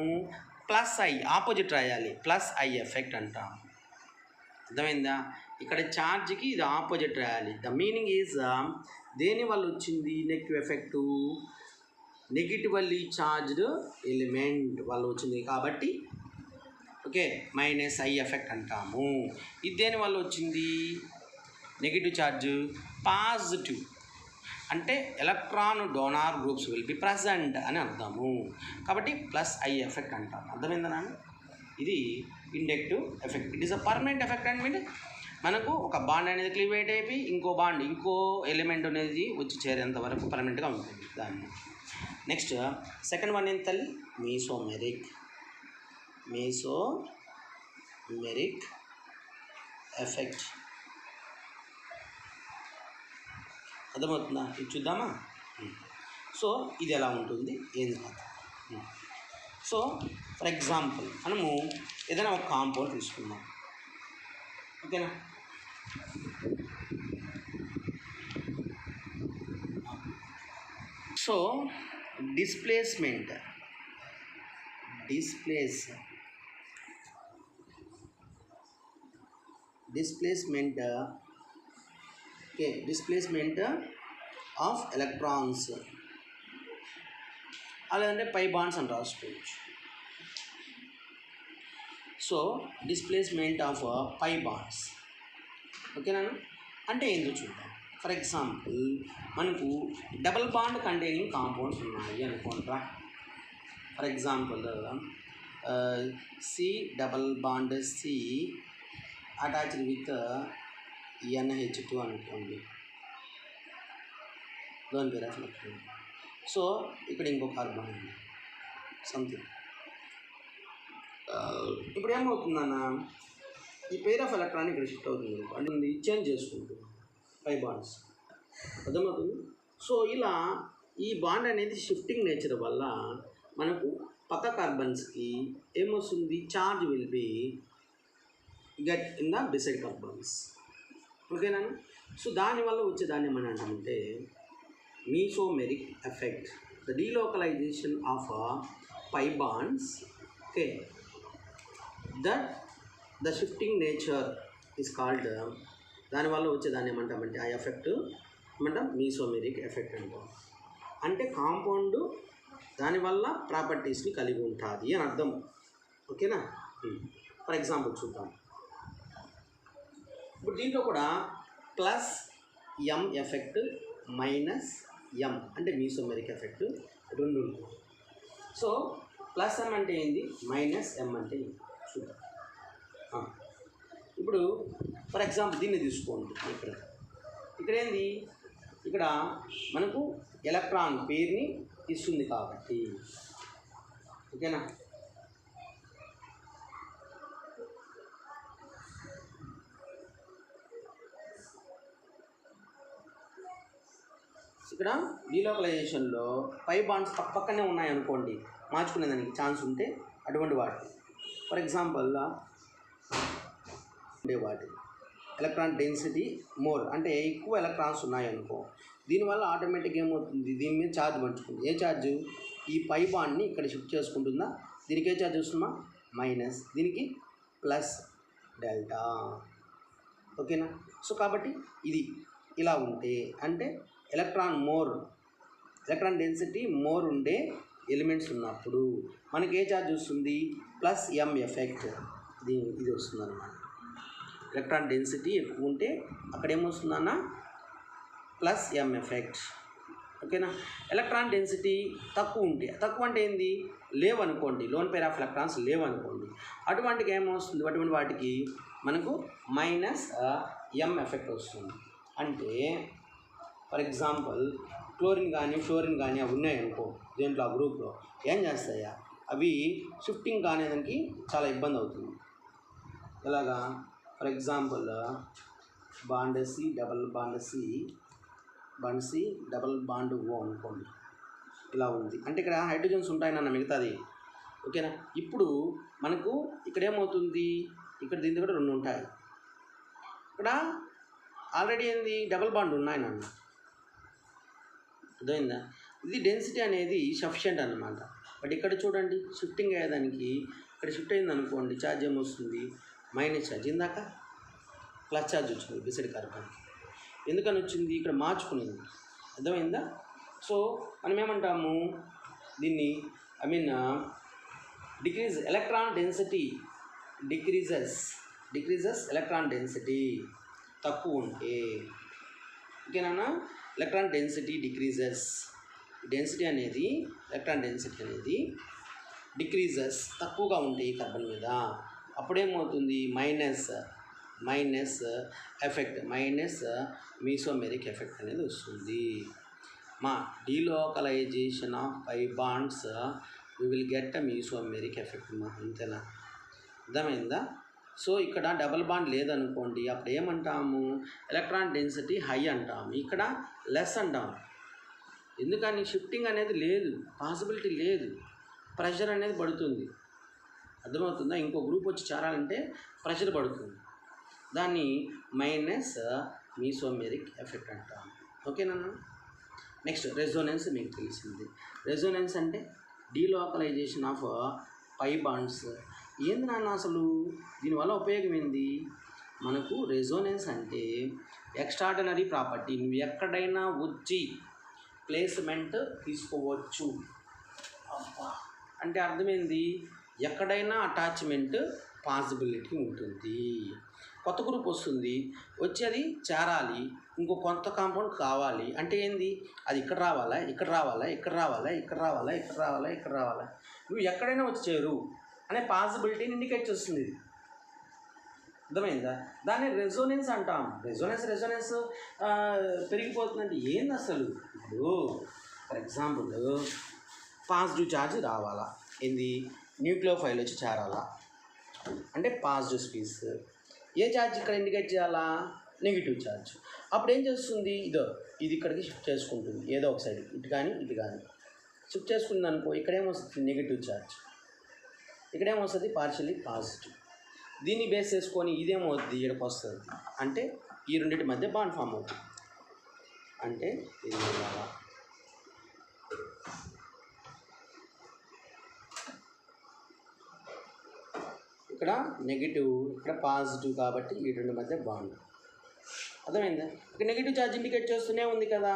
ప్లస్ ఐ, ఆపోజిట్ రాయాలి, ప్లస్ ఐ ఎఫెక్ట్ అంటాము. అర్థమైందా? ఇక్కడ ఛార్జ్కి ఇది ఆపోజిట్ రాయాలి. ద మీనింగ్ ఈజ్, దేని వల్ల వచ్చింది నెగిటివ్ ఎఫెక్టు, నెగిటివల్లీ ఛార్జ్డ్ ఎలిమెంట్ వల్ల వచ్చింది కాబట్టి ఓకే, మైనస్ ఐ ఎఫెక్ట్ అంటాము. ఇది దేని వల్ల వచ్చింది? నెగిటివ్ ఛార్జ్ పాజిటివ్ అంటే electron donor groups will be present అని అర్థము. కాబట్టి ప్లస్ ఐ ఎఫెక్ట్ అంటాము. అర్థమైందనా? ఇది inductive effect. It is a permanent effect and mean మనకు ఒక బాండ్ అనేది క్లీవేట్ అయిపోయి ఇంకో ఎలిమెంట్ అనేది వచ్చి చేరేంత వరకు పర్మనెంట్గా ఉంటుంది దాన్ని. నెక్స్ట్ సెకండ్ వన్ ఏంటి తల్లి? మీసోమెరిక్ ఎఫెక్ట్. అర్థమవుతుందా? ఇది చూద్దామా? సో ఇది ఎలా ఉంటుంది ఏంది కదా. సో ఫర్ ఎగ్జాంపుల్ మనము ఏదైనా ఒక కాంపౌండ్ తీసుకున్నాం, ఓకేనా? సో డిస్ప్లేస్మెంట్ ఆఫ్ ఎలక్ట్రాన్స్, అలాంటే పై బాండ్స్ అని రాసుకోవచ్చు. So displacement of pi bonds, ఓకేనా? అంటే ఏందో చూద్దాం. ఫర్ ఎగ్జాంపుల్ మనకు డబల్ బాండ్ కంటైనింగ్ కాంపౌండ్స్ ఉన్నాయి అనుకుంటా. For example C double bond C attached with NH2 అనుకోండి, lone pair of electron. So ఇక్కడ ఇంకో కార్బన్ ఉంది సంథింగ్. ఇప్పుడు ఏమవుతుందన్న, ఈ పేర్ ఆఫ్ ఎలక్ట్రాన్ ఇక్కడ షిఫ్ట్ అవుతుంది అంటే చేంజ్ చేసుకుంటుంది పై బాండ్స్. అర్థమవుతుంది? సో ఇలా ఈ బాండ్ అనేది షిఫ్టింగ్ నేచర్ వల్ల మనకు పక్క కార్బన్స్కి ఏమొస్తుంది? Charge will be get in the beside carbons, ఓకేనా? సో దానివల్ల వచ్చేదాన్ని ఏమని అంటామంటే mesomeric effect, the delocalization of pi bonds. Okay, that the shifting nature is called, దానివల్ల వచ్చేదాన్ని ఏమంటామంటే ఆ ఎఫెక్ట్ ఏమంటాం? మీసోమెరిక్ ఎఫెక్ట్ అంటాం. అంటే కాంపౌండ్ దానివల్ల ప్రాపర్టీస్ని కలిగి ఉంటుంది అని అర్థం, ఓకేనా? ఫర్ ఎగ్జాంపుల్ చూద్దాం. ఇప్పుడు దీంట్లో కూడా ప్లస్ ఎం ఎఫెక్ట్ మైనస్ ఎం అంటే మీసోమెరిక్ ఎఫెక్ట్ రెండు ఉంటుంది. సో ప్లస్ ఎం అంటే ఏంది, మైనస్ ఎం అంటే ఏంది చూద్దాం. ఇప్పుడు ఫర్ ఎగ్జాంపుల్ దీన్ని తీసుకోండి. ఇక్కడ ఏంది, ఇక్కడ మనకు ఎలక్ట్రాన్ పేరుని ఇస్తుంది కాబట్టి, ఓకేనా? ఇక్కడ డీలోకలైజేషన్లో పై బాండ్స్ పక్కనే ఉన్నాయనుకోండి, మార్చుకునే దానికి ఛాన్స్ ఉంటే అటువంటి వాటి, ఫర్ ఎగ్జాంపుల్ ఉండే వాటి ఎలక్ట్రాన్ డెన్సిటీ మోర్ అంటే ఎక్కువ ఎలక్ట్రాన్స్ ఉన్నాయనుకో, దీనివల్ల ఆటోమేటిక్గా ఏమవుతుంది, దీని మీద ఛార్జ్ పంచుకుంది. ఏ ఛార్జ్? ఈ పై బాండ్ని ఇక్కడ షిఫ్ట్ చేసుకుంటుందా? దీనికి ఏ ఛార్జ్ వస్తుందా? మైనస్, దీనికి ప్లస్ డెల్టా, ఓకేనా? సో కాబట్టి ఇది ఇలా ఉంటే అంటే ఎలక్ట్రాన్ డెన్సిటీ మోర్ ఉండే ఎలిమెంట్స్ ఉన్నప్పుడు మనకి ఏ ఛార్జ్ వస్తుంది? ప్లస్ ఎం ఎఫెక్ట్, ఇది వస్తుంది అన్నమాట. ఎలక్ట్రాన్ డెన్సిటీ ఎక్కువ ఉంటే అక్కడ ఏమొస్తుందన్న? ప్లస్ ఎం ఎఫెక్ట్, ఓకేనా? ఎలక్ట్రాన్ డెన్సిటీ తక్కువ ఉంటే, తక్కువ అంటే ఏంది? లేవనుకోండి, లోన్ పేర్ ఆఫ్ ఎలక్ట్రాన్స్ లేవనుకోండి, అటువంటికి ఏమొస్తుంది? అటువంటి వాటికి మనకు మైనస్ ఎం ఎఫెక్ట్ వస్తుంది. అంటే ఫర్ ఎగ్జాంపుల్ క్లోరిన్ కానీ ఫ్లోరిన్ కానీ అవి ఉన్నాయనుకో దేంట్లో ఆ గ్రూప్లో, ఏం చేస్తాయా అవి షిఫ్టింగ్ కానేదానికి చాలా ఇబ్బంది అవుతుంది. ఎలాగా? For example bond C double bond O అనుకోండి, ఇలా ఉంది అంటే ఇక్కడ హైడ్రోజన్స్ ఉంటాయన్న మిగతాది, ఓకేనా? ఇప్పుడు మనకు ఇక్కడ ఏమవుతుంది? ఇక్కడ దీని కూడా రెండు ఉంటాయి, ఇక్కడ ఆల్రెడీ ఏంది డబల్ బాండ్ ఉన్నాయి నన్ను, అర్థమైందా? ఇది డెన్సిటీ అనేది సఫిషియెంట్ అన్నమాట. బట్ ఇక్కడ చూడండి షిఫ్టింగ్ అయ్యేదానికి ఇక్కడ షిఫ్ట్ అయింది అనుకోండి, ఛార్జ్ ఏమొస్తుంది? Minus charge. ఇందాక ప్లస్ ఛార్జ్ వచ్చింది బిసైడ్ కార్బన్. ఎందుకని వచ్చింది? ఇక్కడ మార్చుకునేది, అర్థమైందా? సో మనం ఏమంటాము దీన్ని, decrease electron density decreases electron density తక్కువ ఉంటే, ఓకేనా, electron density decreases, electron density అనేది డిక్రీజెస్ తక్కువగా ఉంటాయి ఈ కార్బన్ మీద. అప్పుడేమవుతుంది, మైనస్ ఎఫెక్ట్, మీసోమెరిక్ ఎఫెక్ట్ అనేది వస్తుంది. Delocalization of pi bonds we will get a mesomeric effect. అంతేనా, అర్థమైందా? సో ఇక్కడ డబుల్ బాండ్ లేదనుకోండి, అప్పుడు ఏమంటాము, ఎలక్ట్రాన్ డెన్సిటీ హై అంటాము, ఇక్కడ లెస్ అంటాము. ఎందుకని, షిఫ్టింగ్ అనేది లేదు, పాసిబిలిటీ లేదు, ప్రెషర్ అనేది పడుతుంది. అర్థమవుతుందా? ఇంకో గ్రూప్ వచ్చి చేరాలంటే ప్రెషర్ పడుతుంది. దాన్ని మైనస్ మీసోమెరిక్ ఎఫెక్ట్ అంటాము. ఓకేనా? నెక్స్ట్ రెజోనెన్స్ మీకు తెలిసింది. రెజోనెన్స్ అంటే డీలోకలైజేషన్ ఆఫ్ పై బాండ్స్. ఏంది నాన్న అసలు దీనివల్ల ఉపయోగం ఏంది? మనకు రెజోనెన్స్ అంటే ఎక్స్ట్రాడినరీ ప్రాపర్టీ, నువ్వు ఎక్కడైనా వచ్చి ప్లేస్మెంట్ తీసుకోవచ్చు. అంటే అర్థమైంది, ఎక్కడైనా అటాచ్మెంట్ పాసిబిలిటీ ఉంటుంది. కొత్త గ్రూప్ వస్తుంది, వచ్చి అది చేరాలి, ఇంకో కొత్త కాంపౌండ్ కావాలి అంటే ఏంది, అది ఇక్కడ రావాలా, ఇక్కడ రావాలా, ఇక్కడ రావాలా, ఇక్కడ రావాలా, ఇక్కడ రావాలా, ఇక్కడ రావాలా, నువ్వు ఎక్కడైనా వచ్చి చేరు అనే పాసిబిలిటీని ఇండికేట్ చేస్తుంది. అర్థమైందా? దాన్ని రెజోనెన్స్ అంటాం. రెజోనెన్స్ పెరిగిపోతుందంటే ఏంది అసలు? ఇప్పుడు ఫర్ ఎగ్జాంపుల్ పాజిటివ్ ఛార్జ్ రావాలా, ఏంది, న్యూక్లియోఫైల్ వచ్చి చేరాలా అంటే పాజిటివ్ స్పీస్. ఏ ఛార్జ్ ఇక్కడ ఇండికేట్ చేయాలా, నెగిటివ్ ఛార్జ్. అప్పుడు ఏం చేస్తుంది, ఇది ఇక్కడికి షిఫ్ట్ చేసుకుంటుంది, ఏదో ఒక సైడ్, ఇటు కానీ షిఫ్ట్ చేసుకుంది అనుకో, ఇక్కడేమొస్తుంది నెగిటివ్ ఛార్జ్, ఇక్కడేమొస్తుంది పార్షియల్లీ పాజిటివ్. దీన్ని బేస్ చేసుకొని ఇదేమవుతుంది, ఇక్కడికి వస్తుంది, అంటే ఈ రెండింటి మధ్య బాండ్ ఫామ్ అవుతుంది. అంటే ఇది ఇక్కడ నెగిటివ్, ఇక్కడ పాజిటివ్, కాబట్టి ఈ రెండు మధ్య బాండ్. అర్థమైందా? ఇక్కడ నెగిటివ్ ఛార్జ్ ఇండికేట్ చేస్తూనే ఉంది కదా,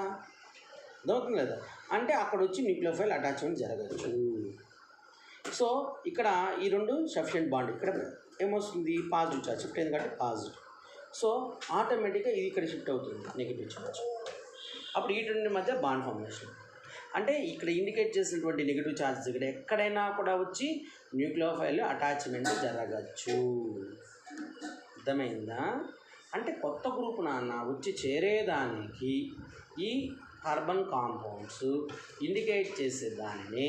అర్థమవుతుంది కదా, అంటే అక్కడ వచ్చి న్యూక్లియోఫైల్ అటాచ్మెంట్ జరగచ్చు. సో ఇక్కడ ఈ రెండు సఫిషియెంట్ బాండ్, ఇక్కడ ఏమొస్తుంది పాజిటివ్ ఛార్జ్ షిఫ్ట్ అయింది కాబట్టి పాజిటివ్. సో ఆటోమేటిక్గా ఇది ఇక్కడ షిఫ్ట్ అవుతుంది నెగిటివ్ ఛార్జ్. అప్పుడు ఈ రెండు మధ్య బాండ్ ఫార్మేషన్. అంటే ఇక్కడ ఇండికేట్ చేసినటువంటి నెగిటివ్ ఛార్జెస్ ఇక్కడ ఎక్కడైనా కూడా వచ్చి న్యూక్లియోఫైల్ అటాచ్మెంట్ జరగచ్చు. అర్థమైందా? అంటే కొత్త గ్రూప్ నాన్న వచ్చి చేరేదానికి ఈ కార్బన్ కాంపౌండ్స్ ఇండికేట్ చేసే దానిని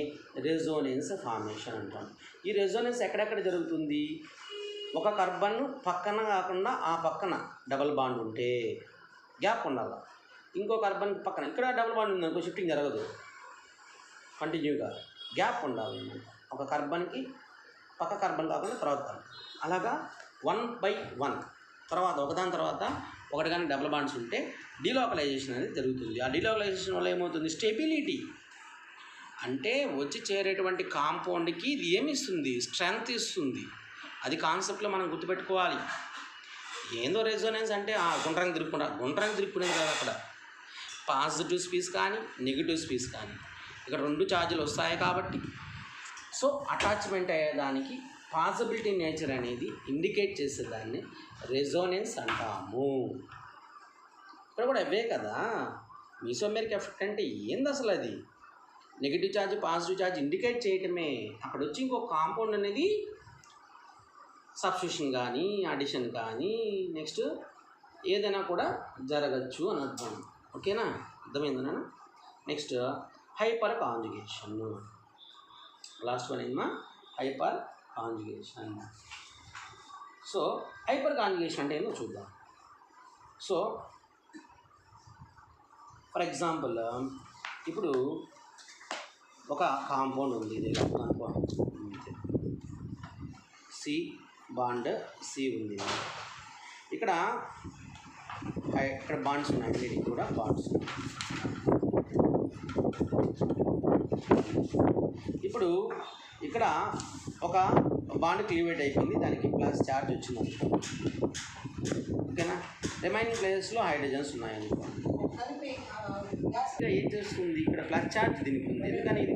రెజోనెన్స్ ఫార్మేషన్ అంటాం. ఈ రెజోనెన్స్ ఎక్కడెక్కడ జరుగుతుంది, ఒక కార్బన్ పక్కన కాకుండా ఆ పక్కన డబల్ బాండ్ ఉంటే గ్యాప్ ఉండాలి, ఇంకో కార్బన్ పక్కన ఇక్కడ డబుల్ బాండ్ ఉందనుకో షిఫ్టింగ్ జరగదు, కంటిన్యూగా గ్యాప్ ఉండాలి. ఒక కార్బన్కి పక్క కార్బన్ కాకుండా తర్వాత కార్బన్, అలాగా 1/1 తర్వాత ఒకదాని తర్వాత ఒకటి కానీ డబుల్ బాండ్స్ ఉంటే డీలోకలైజేషన్ అనేది జరుగుతుంది. ఆ డీలోకలైజేషన్ వల్ల ఏమవుతుంది, స్టెబిలిటీ, అంటే వచ్చి చేరేటువంటి కాంపౌండ్కి ఇది ఏమి ఇస్తుంది, స్ట్రెంగ్త్ ఇస్తుంది. అది కాన్సెప్ట్లో మనం గుర్తుపెట్టుకోవాలి. ఏందో రెజోనెన్స్ అంటే గుండ్రంగా తిరుక్కునేది కాదు, అక్కడ పాజిటివ్ స్పీస్ కానీ నెగిటివ్ స్పీస్ కానీ ఇక్కడ రెండు ఛార్జీలు వస్తాయి కాబట్టి, సో అటాచ్మెంట్ అయ్యేదానికి పాసిబిలిటీ నేచర్ అనేది ఇండికేట్ చేసేదాన్ని రెజోనెన్స్ అంటాము. ఇక్కడ కూడా అవే కదా, మీసోమెరిక్ ఎఫెక్ట్ అంటే ఏంది అసలు, అది negative charge positive charge indicate చేయటమే. అక్కడ వచ్చి ఇంకో కాంపౌండ్ అనేది సబ్స్టిట్యూషన్ కానీ అడిషన్ కానీ నెక్స్ట్ ఏదైనా కూడా జరగచ్చు అని అర్థం. ఓకేనా, అర్థమైందనా? Next hyperconjugation, last one ఏమా hyperconjugation. So hyperconjugation అంటే ఏందో చూద్దాం. సో ఫర్ ఎగ్జాంపుల్ ఇప్పుడు ఒక కాంపౌండ్ ఉంది, ఇది సి బాండ్ సి ఉంది, ఇక్కడ బాండ్స్ ఉన్నాయి, వీటికి కూడా బాండ్స్. ఇప్పుడు ఇక్కడ ఒక బాండ్ క్లీవేట్ అయిపోయింది, దానికి ప్లస్ ఛార్జ్ వచ్చింది, ఓకేనా. రిమైనింగ్ ప్లేసెస్లో హైడ్రోజన్స్ ఉన్నాయనుకో, ఏం చేస్తుంది, ఇక్కడ ప్లస్ ఛార్జ్ దీనికి ఉంది, ఎందుకని ఇది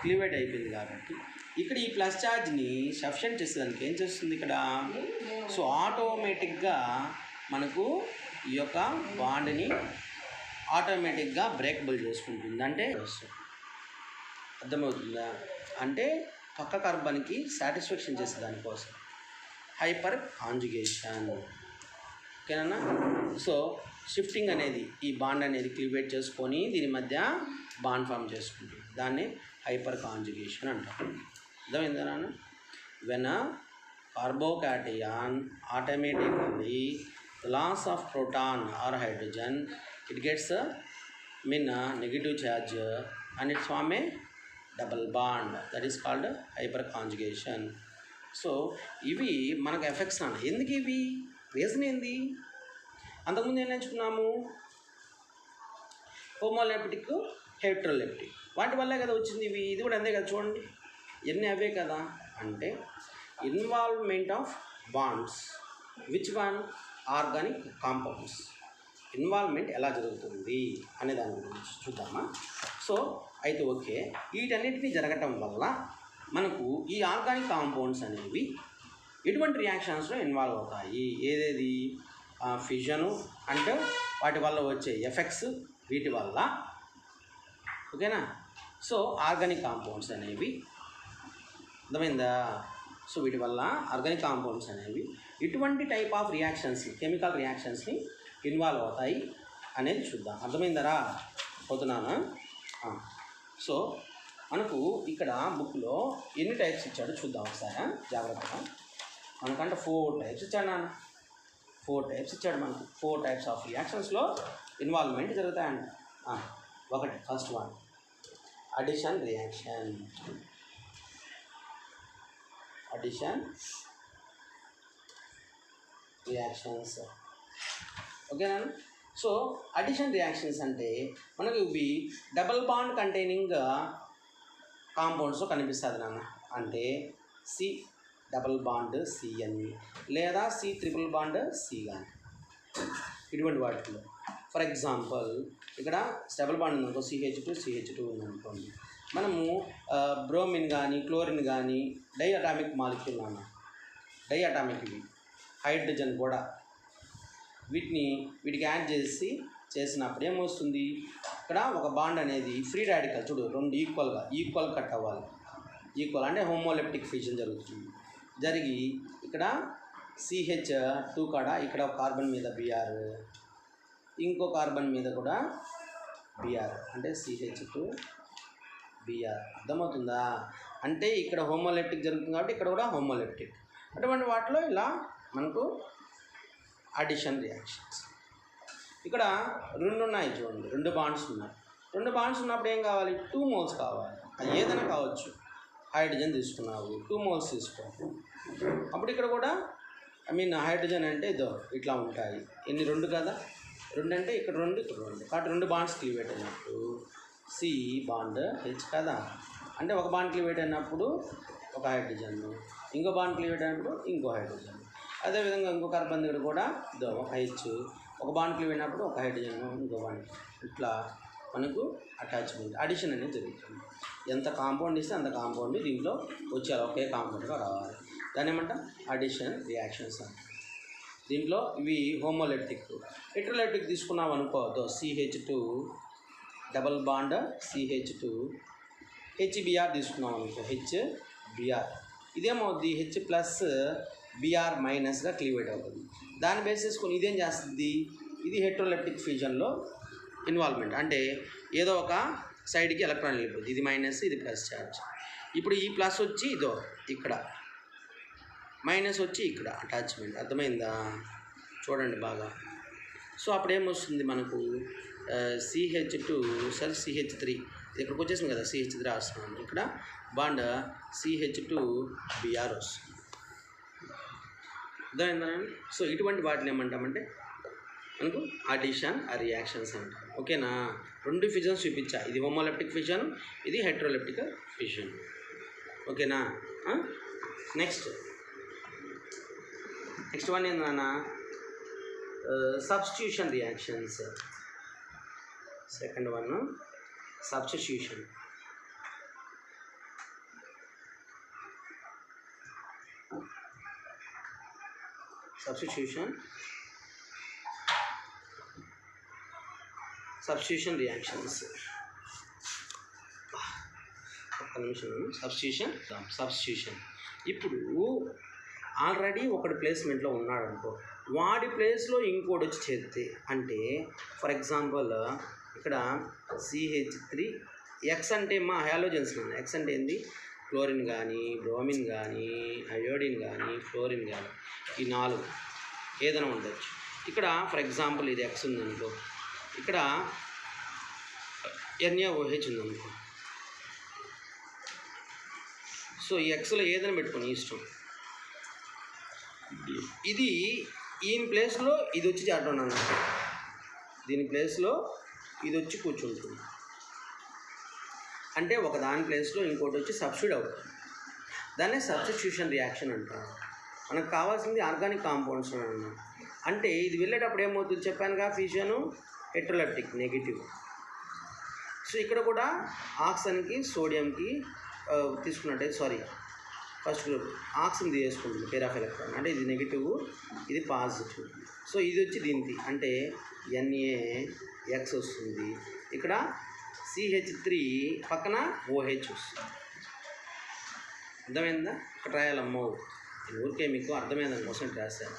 క్లీవేట్ అయిపోయింది కాబట్టి ఇక్కడ ఈ ప్లస్ ఛార్జ్ని సఫిషియెంట్ చేసేదానికి ఏం చేస్తుంది ఇక్కడ? సో ఆటోమేటిక్గా మనకు ఈ యొక్క బాండ్ని ఆటోమేటిక్గా బ్రేకబుల్ చేసుకుంటుంది. అంటే అర్థమవుతుందా? అంటే పక్క కార్బన్కి సాటిస్ఫాక్షన్ చేసే దానికోసం హైపర్ కాంజుగేషన్. ఓకేనా? సో షిఫ్టింగ్ అనేది ఈ బాండ్ అనేది క్లీవేట్ చేసుకొని దీని మధ్య బాండ్ ఫామ్ చేసుకుంటుంది. దాన్ని హైపర్ కాంజుగేషన్ అంటారు. అర్థమైందా నాన్న? When carbocation automatically loss of proton or hydrogen it gets negative charge and its form a double bond, that is called hyperconjugation. So ఇవి మనకు ఎఫెక్ట్స్ నాన్న. ఎందుకు ఇవి? రీజన్ ఏంది? అంతకుముందు ఏం నేర్చుకున్నాము? హోమోలెప్టిక్, హెట్రోలెప్టిక్, వాటి వల్లే కదా వచ్చింది ఇవి. ఇది కూడా అంతే కదా, చూడండి ఎన్ని అవే కదా. అంటే involvement of wands which one? Organic compounds involvement ఎలా జరుగుతుంది అనే దాని గురించి చూద్దామా? సో అయితే ఓకే, వీటన్నిటినీ జరగటం వల్ల మనకు ఈ ఆర్గానిక్ కాంపౌండ్స్ అనేవి ఎటువంటి రియాక్షన్స్లో ఇన్వాల్వ్ అవుతాయి? ఏదేది? ఫిజను అంటే వాటి వల్ల వచ్చే ఎఫెక్ట్స్, వీటి వల్ల. ఓకేనా? సో ఆర్గానిక్ కాంపౌండ్స్ అనేవి, అర్థమైందా? సో వీటి వల్ల ఆర్గానిక్ కాంపౌండ్స్ అనేవి ఇటువంటి టైప్ ఆఫ్ రియాక్షన్స్, కెమికల్ రియాక్షన్స్ని ఇన్వాల్వ్ అవుతాయి అనేది చూద్దాం. అర్థమైందరా? పోతున్నానా? సో మనకు ఇక్కడ బుక్లో ఎన్ని టైప్స్ ఇచ్చాడో చూద్దాం ఒకసారి జాగ్రత్తగా. మనకంటే 4 టైప్స్ ఇచ్చాడు నాన్న. 4 టైప్స్ ఇచ్చాడు మనకు. 4 టైప్స్ ఆఫ్ రియాక్షన్స్లో ఇన్వాల్వ్మెంట్ జరుగుతాయంట. ఒకటి first one addition reaction. Addition reactions. ఓకేనా? సో అడిషన్ రియాక్షన్స్ అంటే మనకు ఇవి డబల్ బాండ్ కంటైనింగ్ కాంపౌండ్స్లో కనిపిస్తుంది నాన్న. అంటే సి డబల్ బాండ్ సి అని, లేదా సి ట్రిపుల్ బాండ్ సి కానీ, ఇటువంటి వాటిలో. ఫర్ ఎగ్జాంపుల్ ఇక్కడ డబల్ బాండ్ ఉందనుకో, CH2 ఉందనుకోండి, మనము బ్రోమిన్ కానీ క్లోరిన్ కానీ డై అటామిక్ మాలిక్యూల్ అన్న, డై అటామిక్ ఇవి హైడ్రోజన్ కూడా, వీటికి యాడ్ చేసినప్పుడు ఏమొస్తుంది? ఇక్కడ ఒక బాండ్ అనేది ఫ్రీ రాడికల్, చూడు, రెండు ఈక్వల్ కట్ అవ్వాలి. ఈక్వల్ అంటే హోమోలెప్టిక్ ఫ్యూజన్ జరుగుతుంది. జరిగి ఇక్కడ CH2 కాడ ఇక్కడ ఒక కార్బన్ మీద Br, ఇంకో కార్బన్ మీద కూడా Br, అంటే CH2 Br. అర్థమవుతుందా? అంటే ఇక్కడ హోమోలెప్టిక్ జరుగుతుంది కాబట్టి ఇక్కడ కూడా హోమోలెప్టిక్. అటువంటి వాటిలో ఇలా మనకు అడిషన్ రియాక్షన్స్. ఇక్కడ 2 ఉన్నాయి చూడండి, 2 బాండ్స్ ఉన్నాయి. 2 బాండ్స్ ఉన్నప్పుడు ఏం కావాలి? 2 మోల్స్ కావాలి. అది ఏదైనా కావచ్చు. హైడ్రోజన్ తీసుకున్నావు, 2 మోల్స్ తీసుకో. అప్పుడు ఇక్కడ కూడా హైడ్రోజన్ అంటే ఇదో ఇట్లా ఉంటాయి. ఎన్ని? 2 కదా. 2 అంటే ఇక్కడ 2, ఇక్కడ 2. కాబట్టి 2 బాండ్స్ క్లీవేట్ అయినప్పుడు C బాండ్ H కదా. అంటే ఒక బాండ్ క్లీవేట్ అయినప్పుడు ఒక హైడ్రోజన్, ఇంకో బాండ్ క్లీవేట్ అయినప్పుడు ఇంకో హైడ్రోజన్. అదేవిధంగా ఇంకో కార్బన్ దగ్గర కూడా ఇదో ఒక H, ఒక బాండ్ క్లీవేట్ అయినప్పుడు ఒక హైడ్రోజన్, ఇంకో బాండ్. ఇట్లా మనకు అటాచ్మెంట్, అడిషన్ అనేది జరుగుతుంది. ఎంత కాంపౌండ్ ఇస్తే అంత కాంపౌండ్ దీంట్లో వచ్చేయాలి, ఒకే కాంపౌండ్గా రావాలి. దాని ఏమంటాం? అడిషన్ రియాక్షన్స్ అంటారు. దీంట్లో ఇవి హోమోలెప్టిక్. హెట్రోలెప్టిక్ తీసుకున్నాం అనుకో, CH2 double bond CH2 HBr తీసుకున్నాం అనుకో, HBr. ఇదేమవుద్ది? H ప్లస్ Br మైనస్గా క్లీవేట్ అవుతుంది. దాన్ని బేస్ చేసుకొని ఇదేం చేస్తుంది? ఇది హెట్రోలెప్టిక్ ఫ్యూజన్లో ఇన్వాల్వ్మెంట్. అంటే ఏదో ఒక సైడ్కి ఎలక్ట్రాన్ వెళ్ళిపోతుంది. ఇది మైనస్, ఇది ప్లస్ ఛార్జ్. ఇప్పుడు ఈ ప్లస్ వచ్చి ఇదో ఇక్కడ, మైనస్ వచ్చి ఇక్కడ అటాచ్మెంట్. అర్థమైందా? చూడండి బాగా. సో అప్పుడు ఏమొస్తుంది మనకు? CH2 సరే CH3 ఇక్కడికి వచ్చేసింది కదా, CH3 రాస్తున్నాను. ఇక్కడ బాండ్ CH2 Br వస్తుంది. అర్థమైందా? సో ఇటువంటి వాటిని ఏమంటామంటే మనకు అడిషన్ రియాక్షన్స్ అంటారు. ఓకేనా? 2 ఫ్యూజన్స్ చూపించా. ఇది హోమోలెప్టిక్ ఫ్యూజన్, ఇది హెట్రోలెప్టిక్ ఫ్యూజన్. ఓకేనా? నెక్స్ట్ వన్ ఏందన్నా? Substitution reactions. Second one substitution. Substitution reactions. ఒక్క నిమిషం. సబ్స్టిట్యూషన్ ఇప్పుడు ఆల్రెడీ ఒకటి ప్లేస్మెంట్లో ఉన్నాడనుకో, వాడి ప్లేస్లో ఇంకోటి వచ్చి చేరితే, అంటే ఫర్ ఎగ్జాంపుల్ ఇక్కడ CH3 ఎక్స్ అంటే మా హాలోజన్స్ నాన్న. ఎక్స్ అంటే ఏంది? క్లోరిన్ కానీ, బ్రోమిన్ కానీ, అయోడిన్ కానీ, ఫ్లోరిన్ కానీ, ఈ 4 ఏదైనా ఉండొచ్చు. ఇక్కడ ఫర్ ఎగ్జాంపుల్ ఇది ఎక్స్ ఉందనుకో, ఇక్కడ NaOH ఉందనుకో. సో ఈ ఎక్స్లో ఏదైనా పెట్టుకొని ఇష్టం. ఇది ఈయన ప్లేస్లో ఇది వచ్చి చేరడం అన్నమాట. దీని ప్లేస్లో ఇది వచ్చి కూర్చుంటుంది. అంటే ఒక దాని ప్లేస్లో ఇంకోటి వచ్చి సబ్స్టిట్యూట్ అవుతుంది. దాన్నే సబ్స్టిట్యూషన్ రియాక్షన్ అంటారు. మనకు కావాల్సింది ఆర్గానిక్ కాంపౌండ్స్ అన్నమాట. అంటే ఇది వెళ్ళేటప్పుడు ఏమవుతుంది చెప్పానుగా, ఫిషన్ హెట్రోలెప్టిక్ నెగిటివ్. సో ఇక్కడ కూడా ఆక్సిజన్కి సోడియంకి తీసుకున్నట్టయితే ఫస్ట్ గ్రూప్ ఆక్సిజన్ తీసుకుంటుంది పేర్ ఆఫ్ ఎలక్ట్రాన్, అంటే ఇది నెగిటివ్, ఇది పాజిటివ్. సో ఇది వచ్చి దీనికి అంటే NaX వస్తుంది. ఇక్కడ CH3 పక్కన OH వస్తుంది. అర్థమైందా? ఇక్కడ రాయాలమ్మో, ఊరికే మీకు అర్థమైంది దానికోసం రాశాను.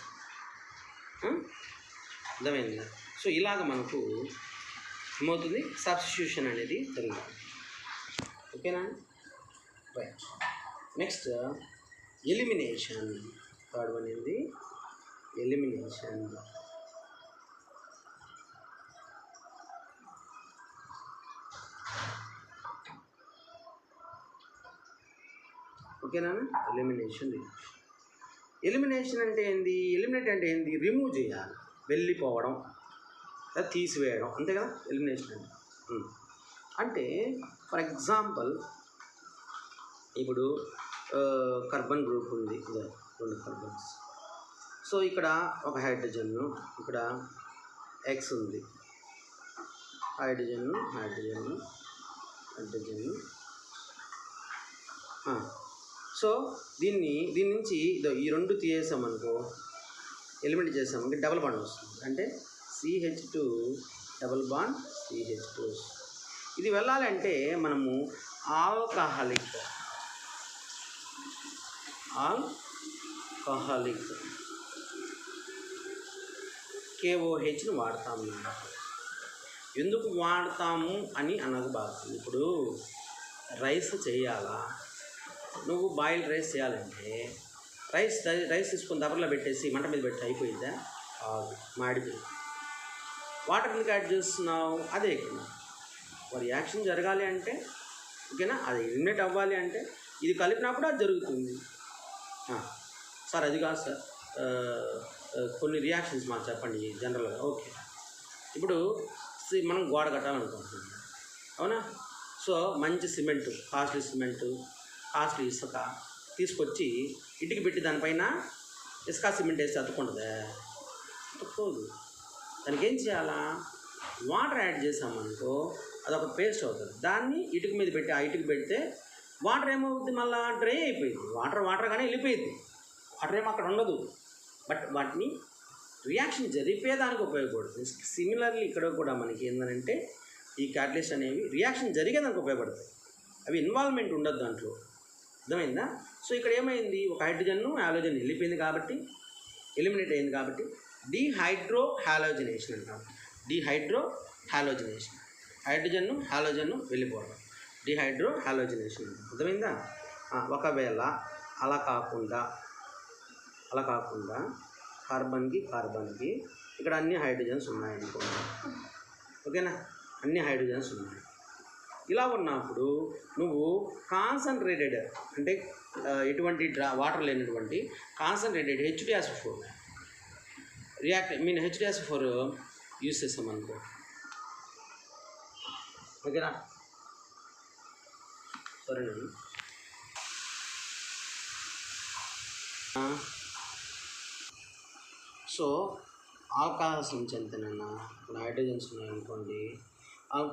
అర్థమైందా? సో ఇలాగ మనకు ఏమవుతుంది, సబ్స్టిట్యూషన్ అనేది జరుగుతుంది. ఓకేనా? Right. Next elimination. Third one ఏంది? ఎలిమినేషన్. ఓకేనా? ఎలిమినేషన్ అంటే ఏంది? ఎలిమినేట్ అంటే ఏంది? రిమూవ్ చేయాలి, వెళ్ళిపోవడం, లేదా తీసివేయడం, అంతే కదా ఎలిమినేషన్ అంటే. అంటే ఫర్ ఎగ్జాంపుల్ ఇప్పుడు కార్బన్ గ్రూప్ ఉంది, 2 కార్బన్స్. సో ఇక్కడ ఒక హైడ్రోజన్, ఇక్కడ X ఉంది, హైడ్రోజన్. సో దీని నుంచి ఈ 2 తీసేసామనుకో, ఎలిమినేట్ చేసాము, డబుల్ బాండ్ వస్తుంది. అంటే CH2 డబుల్ బాండ్ CH2. ఇది వెళ్ళాలంటే మనము ఆల్కహాలిక్ KOHని వాడతాము. ఎందుకు వాడతాము అని అనకు బాగా. ఇప్పుడు రైస్ చేయాలా, నువ్వు బాయిల్డ్ రైస్ చేయాలంటే రైస్ తీసుకొని దబర్లో పెట్టేసి మంట మీద పెట్టి అయిపోయిందా? మాడిపోయింది. వాటర్ ఎందుకు యాడ్ చేస్తున్నావు? అదే ఇక్కడ రియాక్షన్ జరగాలి అంటే, ఓకేనా, అది ఎలిమినేట్ అవ్వాలి అంటే ఇది కలిపినప్పుడు అది జరుగుతుంది. సార్ అది కాదు సార్, కొన్ని రియాక్షన్స్ మాకు చెప్పండి జనరల్గా. ఓకే, ఇప్పుడు మనం గోడ కట్టాలనుకుంటున్నాం, అవునా? సో మంచి సిమెంటు, కాస్ట్లీ ఇసుక తీసుకొచ్చి ఇంటికి పెట్టి దానిపైన ఇసుక సిమెంట్ వేసి అతుక్కుంటుందా? అతుక్కోదు. దానికి ఏం చేయాలా? వాటర్ యాడ్ చేసామనుకో అదొక పేస్ట్ అవుతుంది. దాన్ని ఇటుక మీద పెట్టి, ఆ ఇటుక పెడితే వాటర్ ఏమవుతుంది, మళ్ళీ డ్రై అయిపోయింది. వాటర్గానే వెళ్ళిపోయింది, వాటర్ ఏమో అక్కడ ఉండదు. బట్ వాటిని రియాక్షన్ జరిపేదానికి ఉపయోగపడుతుంది. సిమిలర్లీ ఇక్కడ కూడా మనకి ఏంటంటే ఈ క్యాటలిస్ట్ అనేవి రియాక్షన్ జరిగేదానికి ఉపయోగపడతాయి. అవి ఇన్వాల్వ్మెంట్ ఉండదు దాంట్లో. అర్థమైందా? సో ఇక్కడ ఏమైంది, ఒక హైడ్రోజన్ హాలోజన్ వెళ్ళిపోయింది కాబట్టి, ఎలిమినేట్ అయింది కాబట్టి డీహైడ్రోహాలోజినేషన్ అంటాం. డీహైడ్రోహాలోజినేషన్, హాలోజన్ వెళ్ళిపోవడం, డీహైడ్రోహాలోజినేషన్. అర్థమైందా? ఒకవేళ అలా కాకుండా కార్బన్కి ఇక్కడ అన్ని హైడ్రోజన్స్ ఉన్నాయనుకోండి, ఓకేనా, అన్ని హైడ్రోజన్స్ ఉన్నాయి. ఇలా ఉన్నప్పుడు నువ్వు కాన్సన్ట్రేటెడ్ అంటే ఎటువంటి వాటర్ లేనటువంటి కాన్సన్ట్రేటెడ్ H2SO4 H2SO4 యూస్ చేస్తామనుకో, ఓకేనా? సరేనండి. సో ఆల్కహాల్స్ నుంచి ఎంతనన్నా ఇప్పుడు హైడ్రోజన్స్ ఉన్నాయనుకోండి,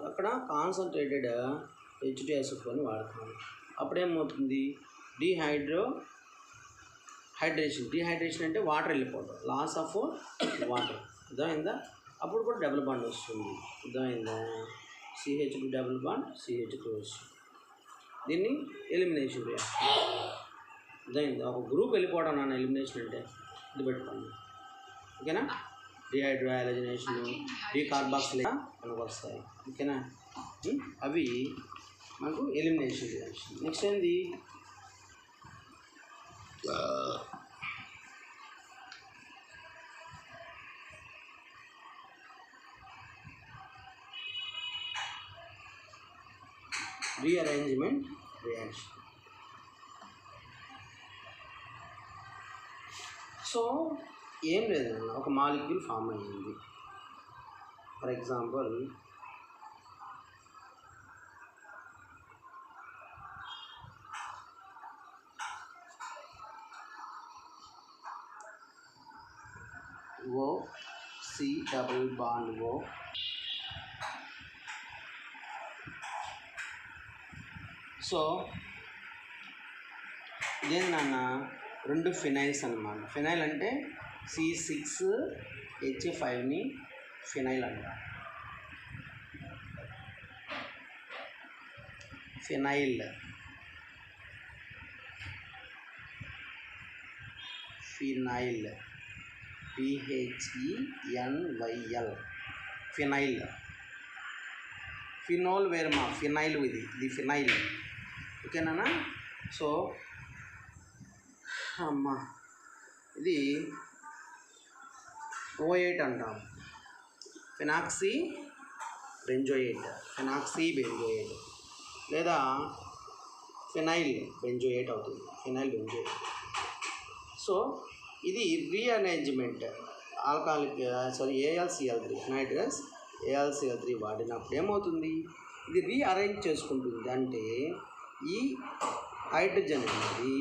అక్కడ కాన్సన్ట్రేటెడ్ H2SO4 వాడతాం. అప్పుడేమవుతుంది, హైడ్రేషన్, డిహైడ్రేషన్ అంటే వాటర్ వెళ్ళిపోవడం, లాస్ ఆఫ్ వాటర్, అర్థమైందా? అప్పుడు కూడా డబుల్ బాండ్ వస్తుంది, అర్థమైందా? CH2 డబుల్ బాండ్ CH2 వస్తుంది. దీన్ని ఎలిమినేషన్ రియాక్షన్, అర్థమైందా? ఒక గ్రూప్ వెళ్ళిపోవడం నాన్న ఎలిమినేషన్ అంటే, ఇది పెట్టుకోండి, ఓకేనా? డిహైడ్రోహైలజనేషన్, డీకార్బాక్సిలేషన్ మనకు వస్తాయి, ఓకేనా? అవి మనకు ఎలిమినేషన్ రియాక్షన్. నెక్స్ట్ ఏంది? Rearrangement reaction. సో ఏం లేదన్న, ఒక మాలిక్యూల్ ఫామ్ అయ్యింది. For example O C double bond O, so ఇదేందన్న, 2 ఫినైల్స్ అన్నమాట. ఫినైల్ అంటే C6H5ని ఫినైల్ అంటారు. Phenyl, phenyl, PHENYL, phenyl. Phenol వేరమా, ఫినైల్ ఇది ఫినైల్, ఓకేనా? సో అమ్మా ఇది O8 అంటాం, ఫినాక్సీ బెంజోయేట్, లేదా ఫినైల్ బెంజోయేట్ అవుతుంది, ఫినైల్ బెంజోయేట్. సో ఇది rearrangement, alcoholic AlCl3, nitrous AlCl3 వాడినప్పుడు ఏమవుతుంది, ఇది రీఅరేంజ్ చేసుకుంటుంది. అంటే ఈ హైడ్రోజన్ అనేది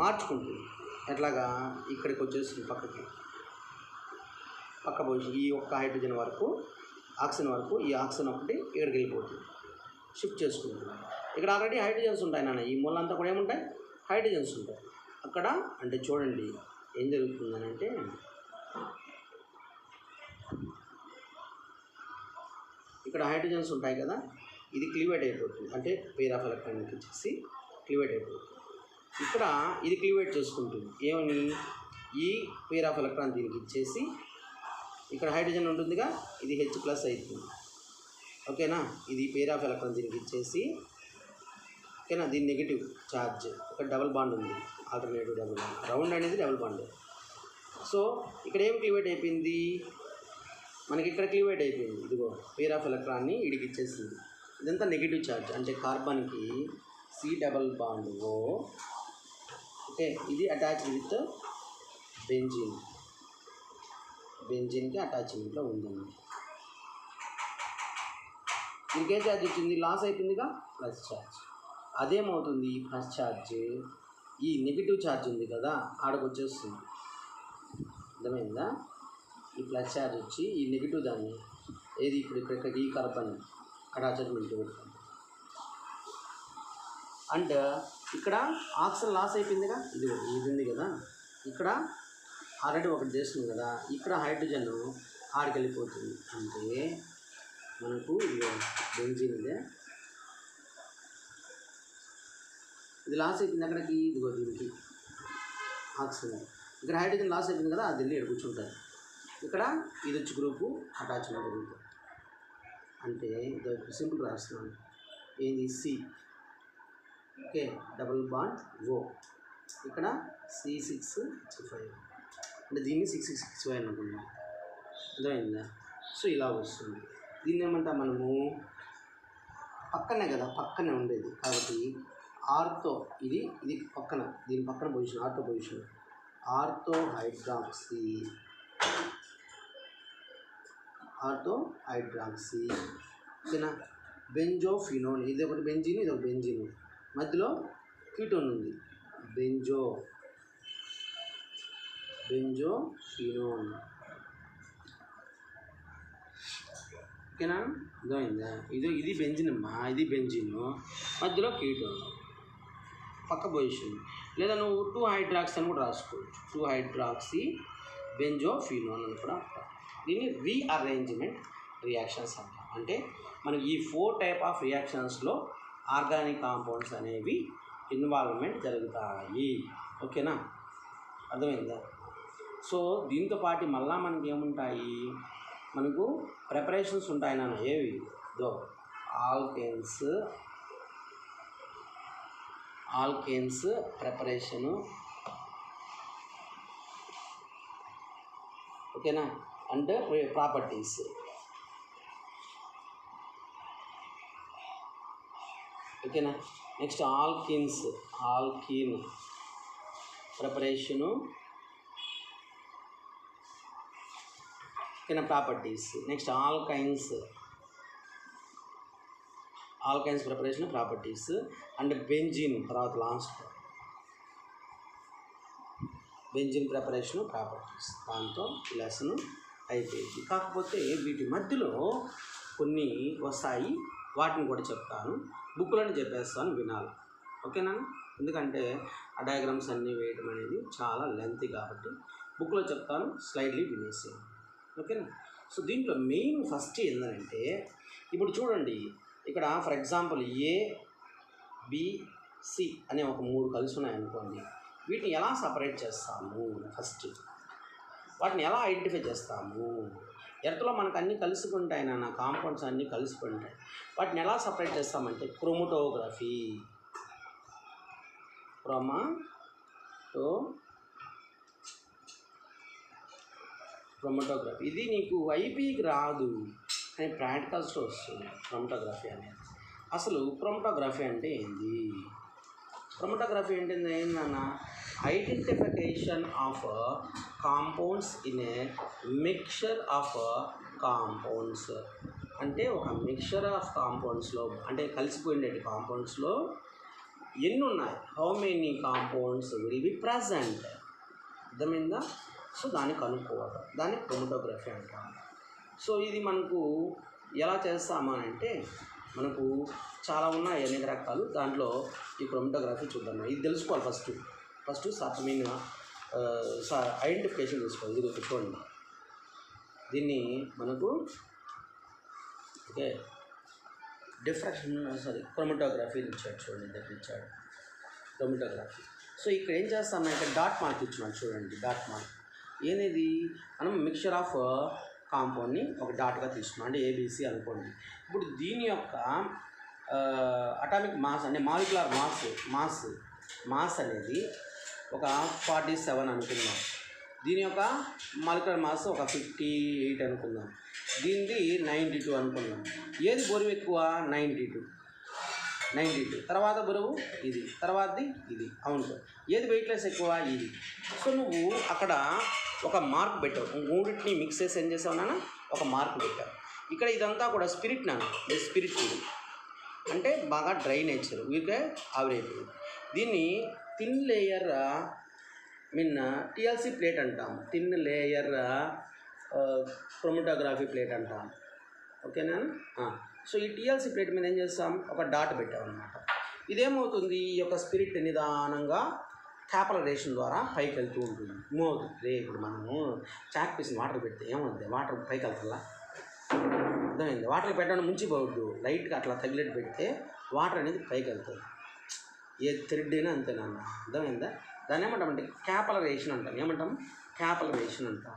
మార్చుకుంటుంది. ఎట్లాగా, ఇక్కడికి వచ్చేస్తుంది, పక్క పొజిషన్, ఈ ఒక్క హైడ్రోజన్ వరకు, ఆక్సిజన్ వరకు, ఈ ఆక్సిజన్ ఒకటి ఇక్కడికి వెళ్ళిపోతుంది, షిఫ్ట్ చేసుకుంటుంది. ఇక్కడ ఆల్రెడీ హైడ్రోజన్స్ ఉంటాయి నాన్న, ఈ మూలంతా కూడా ఏముంటాయి, హైడ్రోజన్స్ ఉంటాయి అక్కడ. అంటే చూడండి ఏం జరుగుతుందని అంటే, ఇక్కడ హైడ్రోజన్స్ ఉంటాయి కదా, ఇది క్లీవేట్ అయిపోతుంది, అంటే పెయిర్ ఆఫ్ ఎలక్ట్రాన్కి ఇచ్చేసి క్లీవేట్ అయిపోతుంది. ఇక్కడ ఇది క్లీవేట్ చేసుకుంటుంది, ఏమని, ఈ పెయిర్ ఆఫ్ ఎలక్ట్రాన్ దీనికి ఇచ్చేసి, ఇక్కడ హైడ్రోజన్ ఉంటుందిగా, ఇది H+ అవుతుంది, ఓకేనా? ఇది పెయిర్ ఆఫ్ ఎలక్ట్రాన్ దీనికి ఇచ్చేసి, ఓకేనా? దీని నెగిటివ్ ఛార్జ్, ఇక్కడ డబుల్ బాండ్ ఉంది, ఆల్టర్నేటివ్ డబుల్ బాండ్, రౌండ్ అనేది డబుల్ బాండ్. సో ఇక్కడ ఏం క్లీవేట్ అయిపోయింది, మనకి ఇక్కడ క్లీవేట్ అయిపోయింది, ఇదిగో పెయిర్ ఆఫ్ ఎలక్ట్రాన్ని ఇడికి ఇచ్చేసింది. ఇదంతా నెగిటివ్ ఛార్జ్, అంటే కార్బన్కి C double bond O, okay, ఇది అటాచ్డ్ విత్ బెంజీన్కి అటాచ్మెంట్లో ఉందండి. ఇంకేం ఛార్జ్ వచ్చింది, లాస్ అయిపోయిందిగా, ప్లస్ ఛార్జ్. అదేమవుతుంది, ప్లస్ ఛార్జ్ ఈ నెగిటివ్ ఛార్జ్ ఉంది కదా, ఆడకు వచ్చేస్తుంది, అర్థమైందా? ఈ ప్లస్ ఛార్జ్ వచ్చి ఈ నెగిటివ్ దాన్ని ఏది ఇప్పుడు ఇక్కడ ఈ కార్బన్ అటాచ్మెంట్ పెడుతుంది. అండ్ ఇక్కడ ఆక్సిజన్ లాస్ అయిపోయిందిగా, ఇది ఉంది కదా, ఇక్కడ ఆల్రెడీ ఒకటి చేస్తుంది కదా, ఇక్కడ హైడ్రోజన్ ఆడికి వెళ్ళిపోతుంది. అంటే మనకు ఇది బెంజీన్ ఇదే, ఇది లాస్ అయిపోయింది అక్కడికి, ఇదిగో దీనికి ఆక్సిజన్, ఇక్కడ హైడ్రోజన్ లాస్ అయిపోయింది కదా, అది వెళ్ళి ఇక్కడ కూర్చుంటుంది. ఇక్కడ ఇది వచ్చి గ్రూపు అటాచ్మెంట్ గ్రూప్. అంటే సింపుల్ రాస్తున్నాను, ఏంది C, okay, double bond O, ఇక్కడ C6H5, అంటే దీన్ని 665 అనుకున్నాం, అర్థమైందా? సో ఇలా వస్తుంది. దీన్ని ఏమంటాం మనము, పక్కనే కదా, పక్కనే ఉండేది కాబట్టి ఆర్తో, ఇది పక్కన, దీని పక్కన పొజిషన్, ఆర్తో పొజిషన్, ఆర్తో హైడ్రాక్సీ, ఓకేనా? బెంజోఫినోన్, ఇది ఒకటి బెంజీన్, ఇది ఒక బెంజీన్, మధ్యలో కీటోన్ ఉంది, బెంజోఫినోన్, ఓకేనా? అర్థమైందా? ఇది బెంజిన్ అమ్మా, ఇది బెంజిన్, మధ్యలో కీటోన్, పక్క పొజిషన్. లేదా నువ్వు 2-హైడ్రాక్సీ అని కూడా రాసుకోవచ్చు. 2-హైడ్రాక్సీ బెంజోఫినోన్ అని కూడా అంటారు. దీన్ని రీఅరేంజ్మెంట్ రియాక్షన్స్ అంటాం. అంటే మనకి ఈ 4 టైప్ ఆఫ్ రియాక్షన్స్లో ఆర్గానిక్ కాంపౌండ్స్ అనేవి ఇన్వాల్వ్మెంట్ జరుగుతాయి. ఓకేనా, అర్థమైందా? సో దీంతో పాటు మళ్ళీ మనకి ఏముంటాయి, మనకు ప్రిపరేషన్స్ ఉంటాయి నాన్న. ఏవి? దో ఆల్కేన్స్ ప్రిపరేషను, ఓకేనా, అండ్ ప్రాపర్టీస్. ఓకేనా, నెక్స్ట్ ఆల్కీన్ ప్రిపరేషను, ఓకేనా, properties. Next alkynes preparation, properties. And benzene తర్వాత లాస్ట్ బెంజిన్ ప్రిపరేషన్, ప్రాపర్టీస్. దాంతో లెసన్ అయిపోయింది. కాకపోతే వీటి మధ్యలో కొన్ని వస్తాయి, వాటిని కూడా చెప్తాను. బుక్లను చెప్పేస్తాను, వినాలి. ఓకేనా? ఎందుకంటే ఆ డయాగ్రామ్స్ అన్నీ వేయడం అనేది చాలా లెంతీ కాబట్టి బుక్లో చెప్తాను, స్లైడ్లీ వినేసేయండి. ఓకేనా? సో దీంట్లో మెయిన్ ఫస్ట్ ఏంటంటే, ఇప్పుడు చూడండి ఇక్కడ ఫర్ ఎగ్జాంపుల్ ABC అనే ఒక 3 కలిసి ఉన్నాయనుకోండి. వీటిని ఎలా సపరేట్ చేస్తాము? ఫస్ట్ వాటిని ఎలా ఐడెంటిఫై చేస్తాము? ఎర్త్లో మనకు అన్నీ కలిసిపోంటాయి నాన్న, కాంపౌండ్స్ అన్నీ కలిసిపోంటాయి. వాటిని ఎలా సపరేట్ చేస్తామంటే క్రోమటోగ్రఫీ ఇది నీకు ఐపీకి రాదు కానీ ప్రాక్టికల్స్లో వస్తుంది క్రోమటోగ్రఫీ అనేది. అసలు క్రోమటోగ్రఫీ అంటే ఏంది? క్రోమటోగ్రఫీ అంటే ఏంటన్నా, identification of compounds in a mixture of compounds. అంటే ఒక మిక్చర్ ఆఫ్ కాంపౌండ్స్లో, అంటే కలిసిపోయిన కాంపౌండ్స్లో ఎన్ని ఉన్నాయి, how many compounds will be present. అర్థమైందా? సో దాన్ని కనుక్కోవాలి, దాన్ని క్రోమటోగ్రఫీ అంటాము. సో ఇది మనకు ఎలా చేస్తామనంటే, మనకు చాలా ఉన్నాయి అనేక రకాలు. దాంట్లో ఈ క్రోమటోగ్రఫీ చూద్దాం. ఇది తెలుసుకోవాలి ఫస్ట్ మీన్ ఐడెంటిఫికేషన్ తీసుకోవాలి. ఇది చూడండి, దీన్ని మనకు ఓకే క్రోమటోగ్రఫీ ఇచ్చాడు. చూడండి, దగ్గర ఇచ్చాడు క్రోమటోగ్రఫీ. సో ఇక్కడ ఏం చేస్తామంటే డాట్ మార్క్ ఇచ్చినాడు. చూడండి, డాట్ మార్క్ ఏది, మనం మిక్చర్ ఆఫ్ కాంపౌండ్ని ఒక డాట్గా తీసుకున్నాం, అంటే ABC అనుకోండి. ఇప్పుడు దీని యొక్క అటామిక్ మాస్ అంటే మాలిక్యులర్ మాస్ అనేది ఒక 47 అనుకుందాం. దీని యొక్క మాలిక్యులర్ మాస్ ఒక 58 అనుకుందాం. దీనిది 92 అనుకుందాం. ఏది బరువు ఎక్కువ? 92. తర్వాత బరువు ఇది, తర్వాతది ఇది. అవును, ఏది వెయిట్లెస్ ఎక్కువ? ఇది. సో నువ్వు అక్కడ ఒక మార్క్ పెట్టావు, మూడింటిని మిక్స్ చేసి ఏం చేసావు నాన్న, ఒక మార్క్ పెట్టావు. ఇక్కడ ఇదంతా కూడా స్పిరిట్ నాన్న, స్పిరిట్ ఇది అంటే బాగా డ్రై నేచర్, వీరికే ఆవిరైపోయింది. దీన్ని థిన్ లేయర్ TLC ప్లేట్ అంటాము, థిన్ లేయర్ క్రోమటోగ్రఫీ ప్లేట్ అంటాము. ఓకేనా? సో ఈ TLC ప్లేట్ మీద ఏం చేస్తాం, ఒక డాట్ పెట్టామన్నమాట. ఇదేమవుతుంది, ఈ యొక్క స్పిరిట్ నిదానంగా క్యాపలరేషన్ ద్వారా పైకి వెళ్తూ ఉంటుంది, మూవ్ అవుతుంది. ఇప్పుడు మనము చాక్ పీస్ని వాటర్ పెడితే ఏమవుతుంది, వాటర్ పైకి వెళ్తుందా? అర్థమైంది? వాటర్ పెట్టడం ముంచిపోవద్దు, లైట్గా అట్లా తగిలేట్ పెడితే వాటర్ అనేది పైకి వెళ్తుంది. ఏ థ్రెడ్ అయినా అంతేనన్న. అర్థమైందా? దాన్ని ఏమంటామంటే క్యాపలరేషన్ అంటాం. క్యాపలరేషన్ అంటాం.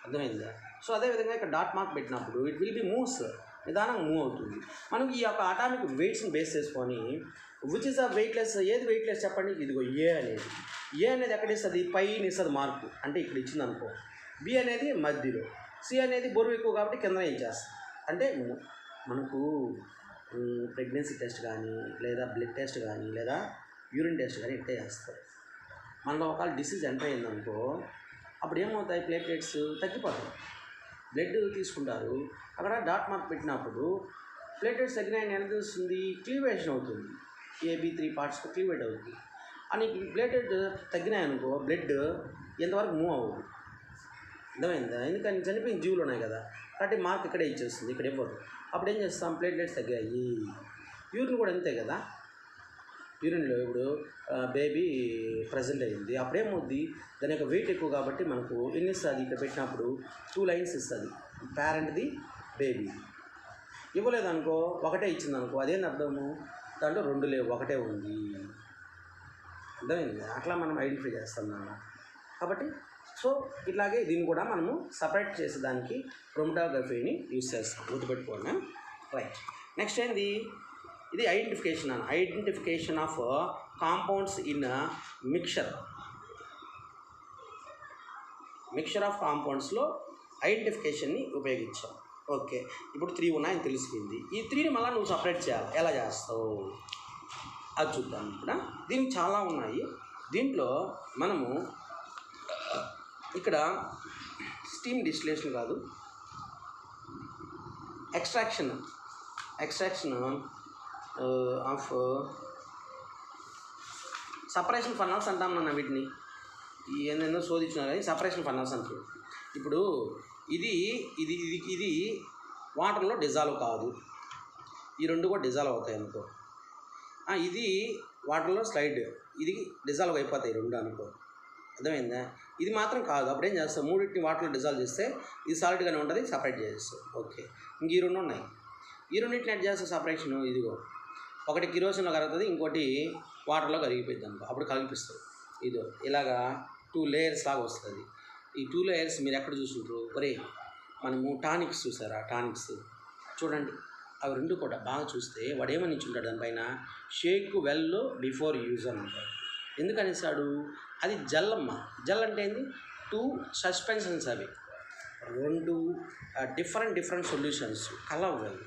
అర్థమైందా? సో అదేవిధంగా ఇక్కడ డాట్ మార్క్ పెట్టినప్పుడు ఇట్ విల్ బి మూవ్స్, నిదానంగా మూవ్ అవుతుంది. మనకి ఈ యొక్క అటామిక్ వెయిట్స్ని బేస్ చేసుకొని విచ్ ఇస్ వెయిట్లెస్, ఏది వెయిట్లెస్ చెప్పండి. ఇదిగో ఏ అనేది ఎక్కడ ఇస్తుంది, పైన ఇస్తుంది మార్పు, అంటే ఇక్కడ ఇచ్చింది అనుకో. B అనేది మధ్యలో, C అనేది బరువు ఎక్కువ కాబట్టి కింద ఇచ్చేస్తుంది. అంటే మనకు ప్రెగ్నెన్సీ టెస్ట్ కానీ, లేదా బ్లడ్ టెస్ట్ కానీ, లేదా యూరిన్ టెస్ట్ కానీ ఇట్టే చేస్తారు. మనలో ఒకవేళ డిసీజ్ ఎంటర్ అయిందనుకో, అప్పుడు ఏమవుతాయి, ప్లేట్లెట్స్ తగ్గిపోతాయి. బ్లడ్ తీసుకుంటారు, అక్కడ డాట్ మార్క్ పెట్టినప్పుడు ప్లేట్లెట్స్ తగ్గినాయని ఎంత వస్తుంది, క్లీవేషన్ అవుతుంది. AB3 పార్ట్స్కి క్లీవేట్ అవుతుంది. అని ప్లేట్లెట్ తగ్గినాయనుకో, బ్లడ్ ఎంతవరకు మూవ్ అవ్వదు. అర్థమైందా? ఎందుకని చనిపోయిన జీవులు ఉన్నాయి కదా, కాబట్టి మార్క్ ఇక్కడే ఇచ్చేస్తుంది, ఇక్కడ ఇవ్వదు. అప్పుడు ఏం చేస్తాం, ప్లేట్లెట్స్ తగ్గాయి. యూరిన్ కూడా అంతే కదా, యూరిన్లో ఇప్పుడు బేబీ ప్రజెంట్ అయింది, అప్పుడేమవుద్ది దాని యొక్క వెయిట్ ఎక్కువ కాబట్టి మనకు ఎన్ని ఇస్తుంది ఇక్కడ పెట్టినప్పుడు 2 లైన్స్ ఇస్తుంది, పేరెంట్ది బేబీ. ఇవ్వలేదనుకో, ఒకటే ఇచ్చిందనుకో, అదేంటి అర్థము, దాంట్లో 2 లేవు, ఒకటే ఉంది, అర్థమైంది. అట్లా మనం ఐడెంటిఫై చేస్తాం అన్నమాట. కాబట్టి సో ఇట్లాగే దీన్ని కూడా మనము సపరేట్ చేసేదానికి క్రోమటోగ్రఫీని యూజ్ చేస్తాం, గుర్తుపెట్టుకోండి. రైట్. నెక్స్ట్ ఏంది, ఇది identification of compounds in mixture of కాంపౌండ్స్లో ఐడెంటిఫికేషన్ని ఉపయోగించాం. ఓకే, ఇప్పుడు 3 ఉన్నాయని తెలిసింది. ఈ 3ని మళ్ళీ నువ్వు సపరేట్ చేయాలి. ఎలా చేస్తావు అది చూద్దాం. ఇప్పుడు దీనికి చాలా ఉన్నాయి. దీంట్లో మనము ఇక్కడ స్టీమ్ డిస్టిలేషన్ కాదు, ఎక్స్ట్రాక్షన్ ఆఫ్ సపరేషన్ ఫర్నల్స్ అంటాం మనం వీటిని. ఏందో శోధించినారు కానీ సపరేషన్ ఫర్నల్స్ అంటారు. ఇప్పుడు ఇది ఇది ఇది ఇది వాటర్లో డిజాల్వ్ కాదు, ఈ 2 కూడా డిజాల్వ్ అవుతాయి అనుకో. ఇది వాటర్లో స్లైడ్, ఇది డిజాల్వ్ అయిపోతాయి 2 అనుకో, అర్థమైందా. ఇది మాత్రం కాదు, అప్పుడేం చేస్తాం, 3 వాటర్లో డిజాల్వ్ చేస్తే ఇది సాలిడ్గానే ఉంటుంది, సపరేట్ చేస్తాం. ఓకే, ఇంక ఈ 2 ఉన్నాయి. ఈ 2 ఎడ్ చేస్తే సపరేషన్, ఇదిగో ఒకటి కిరోసిన్లో కరుగుతుంది, ఇంకోటి వాటర్లో కరిగిపోయింది అనుకో, అప్పుడు కలిపిస్తారు. ఇదో ఇలాగా 2 లేయర్స్ లాగా వస్తుంది. ఈ 2 లేయర్స్ మీరు ఎక్కడ చూసుకుంటారు, ఒరే మనము టానిక్స్ చూసారా, టానిక్స్ చూడండి, అవి 2 కూడా బాగా చూస్తే వాడు ఏమని ఇచ్చుంటాడు దానిపైన, షేక్ వెల్ బిఫోర్ యూజ్ అని ఉంటాడు. ఎందుకనిస్తాడు, అది జల్లమ్మ. జల్ అంటే ఏంది, 2 సస్పెన్షన్స్, అవి 2 డిఫరెంట్ సొల్యూషన్స్ కలవాలి,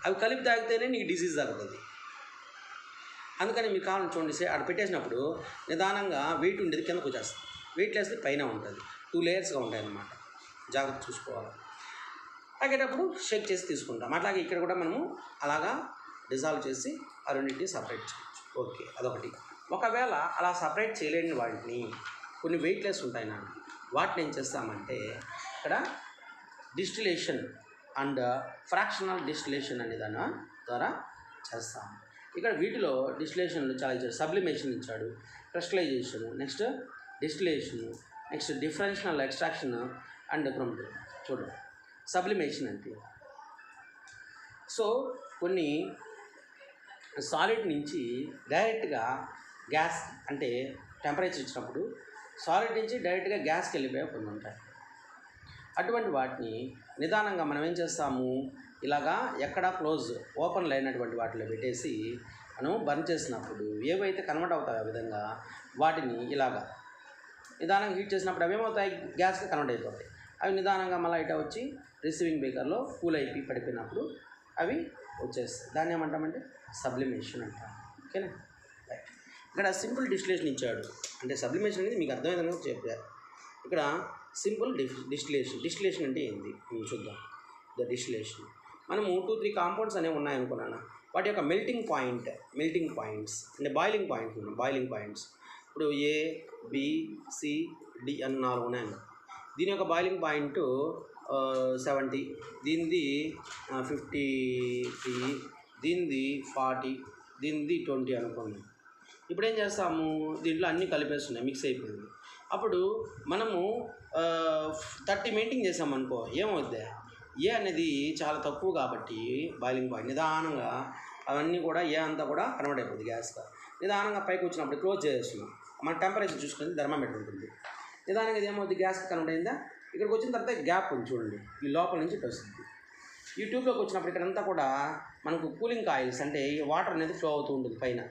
అవి కలిపి తాగితేనే నీకు డిసీజ్ తగ్గుతుంది. అందుకని మీకు కావాలని చూడండి, అక్కడ పెట్టేసినప్పుడు నిదానంగా వెయిట్ ఉండేది కిందకు వచ్చేస్తుంది, వెయిట్ లెస్ పైన ఉంటుంది, 2 లేయర్స్గా ఉంటాయి అన్నమాట. జాగ్రత్త చూసుకోవాలి. తాగేటప్పుడు షేక్ చేసి తీసుకుంటాం. అట్లాగే ఇక్కడ కూడా మనము అలాగా డిజాల్వ్ చేసి ఆ 2 సపరేట్ చేయొచ్చు. ఓకే, అదొకటి. ఒకవేళ అలా సపరేట్ చేయలేని వాటిని, కొన్ని వెయిట్లెస్ ఉంటాయి నాకు, వాటిని ఏం చేస్తామంటే ఇక్కడ డిస్టిలేషన్ అండ్ ఫ్రాక్షనల్ డిస్టిలేషన్ అనే దాని ద్వారా చేస్తాము. ఇక్కడ వీటిలో డిస్టిలేషన్లు చాలా ఇచ్చాడు. సబ్లిమేషన్ ఇచ్చాడు, crystallization, next distillation, next differential extraction and chromatography. చూడండి, సబ్లిమేషన్ అంటే సో కొన్ని సాలిడ్ నుంచి డైరెక్ట్గా గ్యాస్, అంటే టెంపరేచర్ ఇచ్చినప్పుడు సాలిడ్ నుంచి డైరెక్ట్గా గ్యాస్కి వెళ్ళిపోయే కొన్ని ఉంటాయి. అటువంటి వాటిని నిదానంగా మనం ఏం చేస్తాము, ఇలాగా ఎక్కడా క్లోజ్ ఓపెన్ లేనటువంటి వాటిలో పెట్టేసి మనం బర్న్ చేసినప్పుడు ఏవైతే కన్వర్ట్ అవుతాయో ఆ విధంగా వాటిని ఇలాగా నిదానంగా హీట్ చేసినప్పుడు అవి ఏమవుతాయి, గ్యాస్కి కన్వర్ట్ అయిపోతాయి. అవి నిదానంగా మళ్ళీ ఇటా వచ్చి రిసీవింగ్ బేకర్లో కూల్ అయిపోయి పడిపోయినప్పుడు అవి వచ్చేస్తాయి. దాన్ని ఏమంటామంటే సబ్లిమేషన్ అంటాం. ఓకేనా. రైట్. ఇక్కడ సింపుల్ డిస్టిలేషన్ ఇచ్చాడు, అంటే సబ్లిమేషన్ అనేది మీకు అర్థమైందని చెప్పారు. ఇక్కడ సింపుల్ డిస్టిలేషన్ అంటే ఏంది చూద్దాం. ద డిస్టిలేషన్ మనము 2-3 కాంపౌండ్స్ అనేవి ఉన్నాయనుకున్నాను, వాటి యొక్క మెల్టింగ్ పాయింట్స్ అంటే బాయిలింగ్ పాయింట్స్ ఇప్పుడు A, B, C, D అని 4 ఉన్నాయి. దీని యొక్క బాయిలింగ్ పాయింట్ 70, దీనిది 50, దీనిది 40, దీనిది 20 అనుకోండి. ఇప్పుడు ఏం చేస్తాము, దీంట్లో అన్నీ కలిపేస్తున్నాయి, మిక్స్ అయిపోయింది. అప్పుడు మనము 30 మెయింటైన్ చేసామనుకో, ఏమవుద్ది, ఏ అనేది చాలా తక్కువ కాబట్టి బాయిలింగ్ పాయింట్ నిదానంగా అవన్నీ కూడా ఏ అంతా కూడా కన్వర్ట్ అయిపోతుంది గ్యాస్గా. నిదానంగా పైకి వచ్చినప్పుడు క్లోజ్ చేస్తున్నాం, మన టెంపరేచర్ చూసుకుని థర్మామీటర్ ఉంటుంది. నిదానంగా ఇది ఏమవుతుంది, గ్యాస్కి కన్వర్ట్ అయిందా. ఇక్కడికి వచ్చిన తర్వాత గ్యాప్ ఉంది చూడండి, ఈ లోపల నుంచి ఇటు వస్తుంది. ఈ ట్యూబ్లోకి వచ్చినప్పుడు ఇక్కడంతా కూడా మనకు కూలింగ్ కాయిల్స్, అంటే వాటర్ అనేది ఫ్లో అవుతూ ఉంటుంది పైన,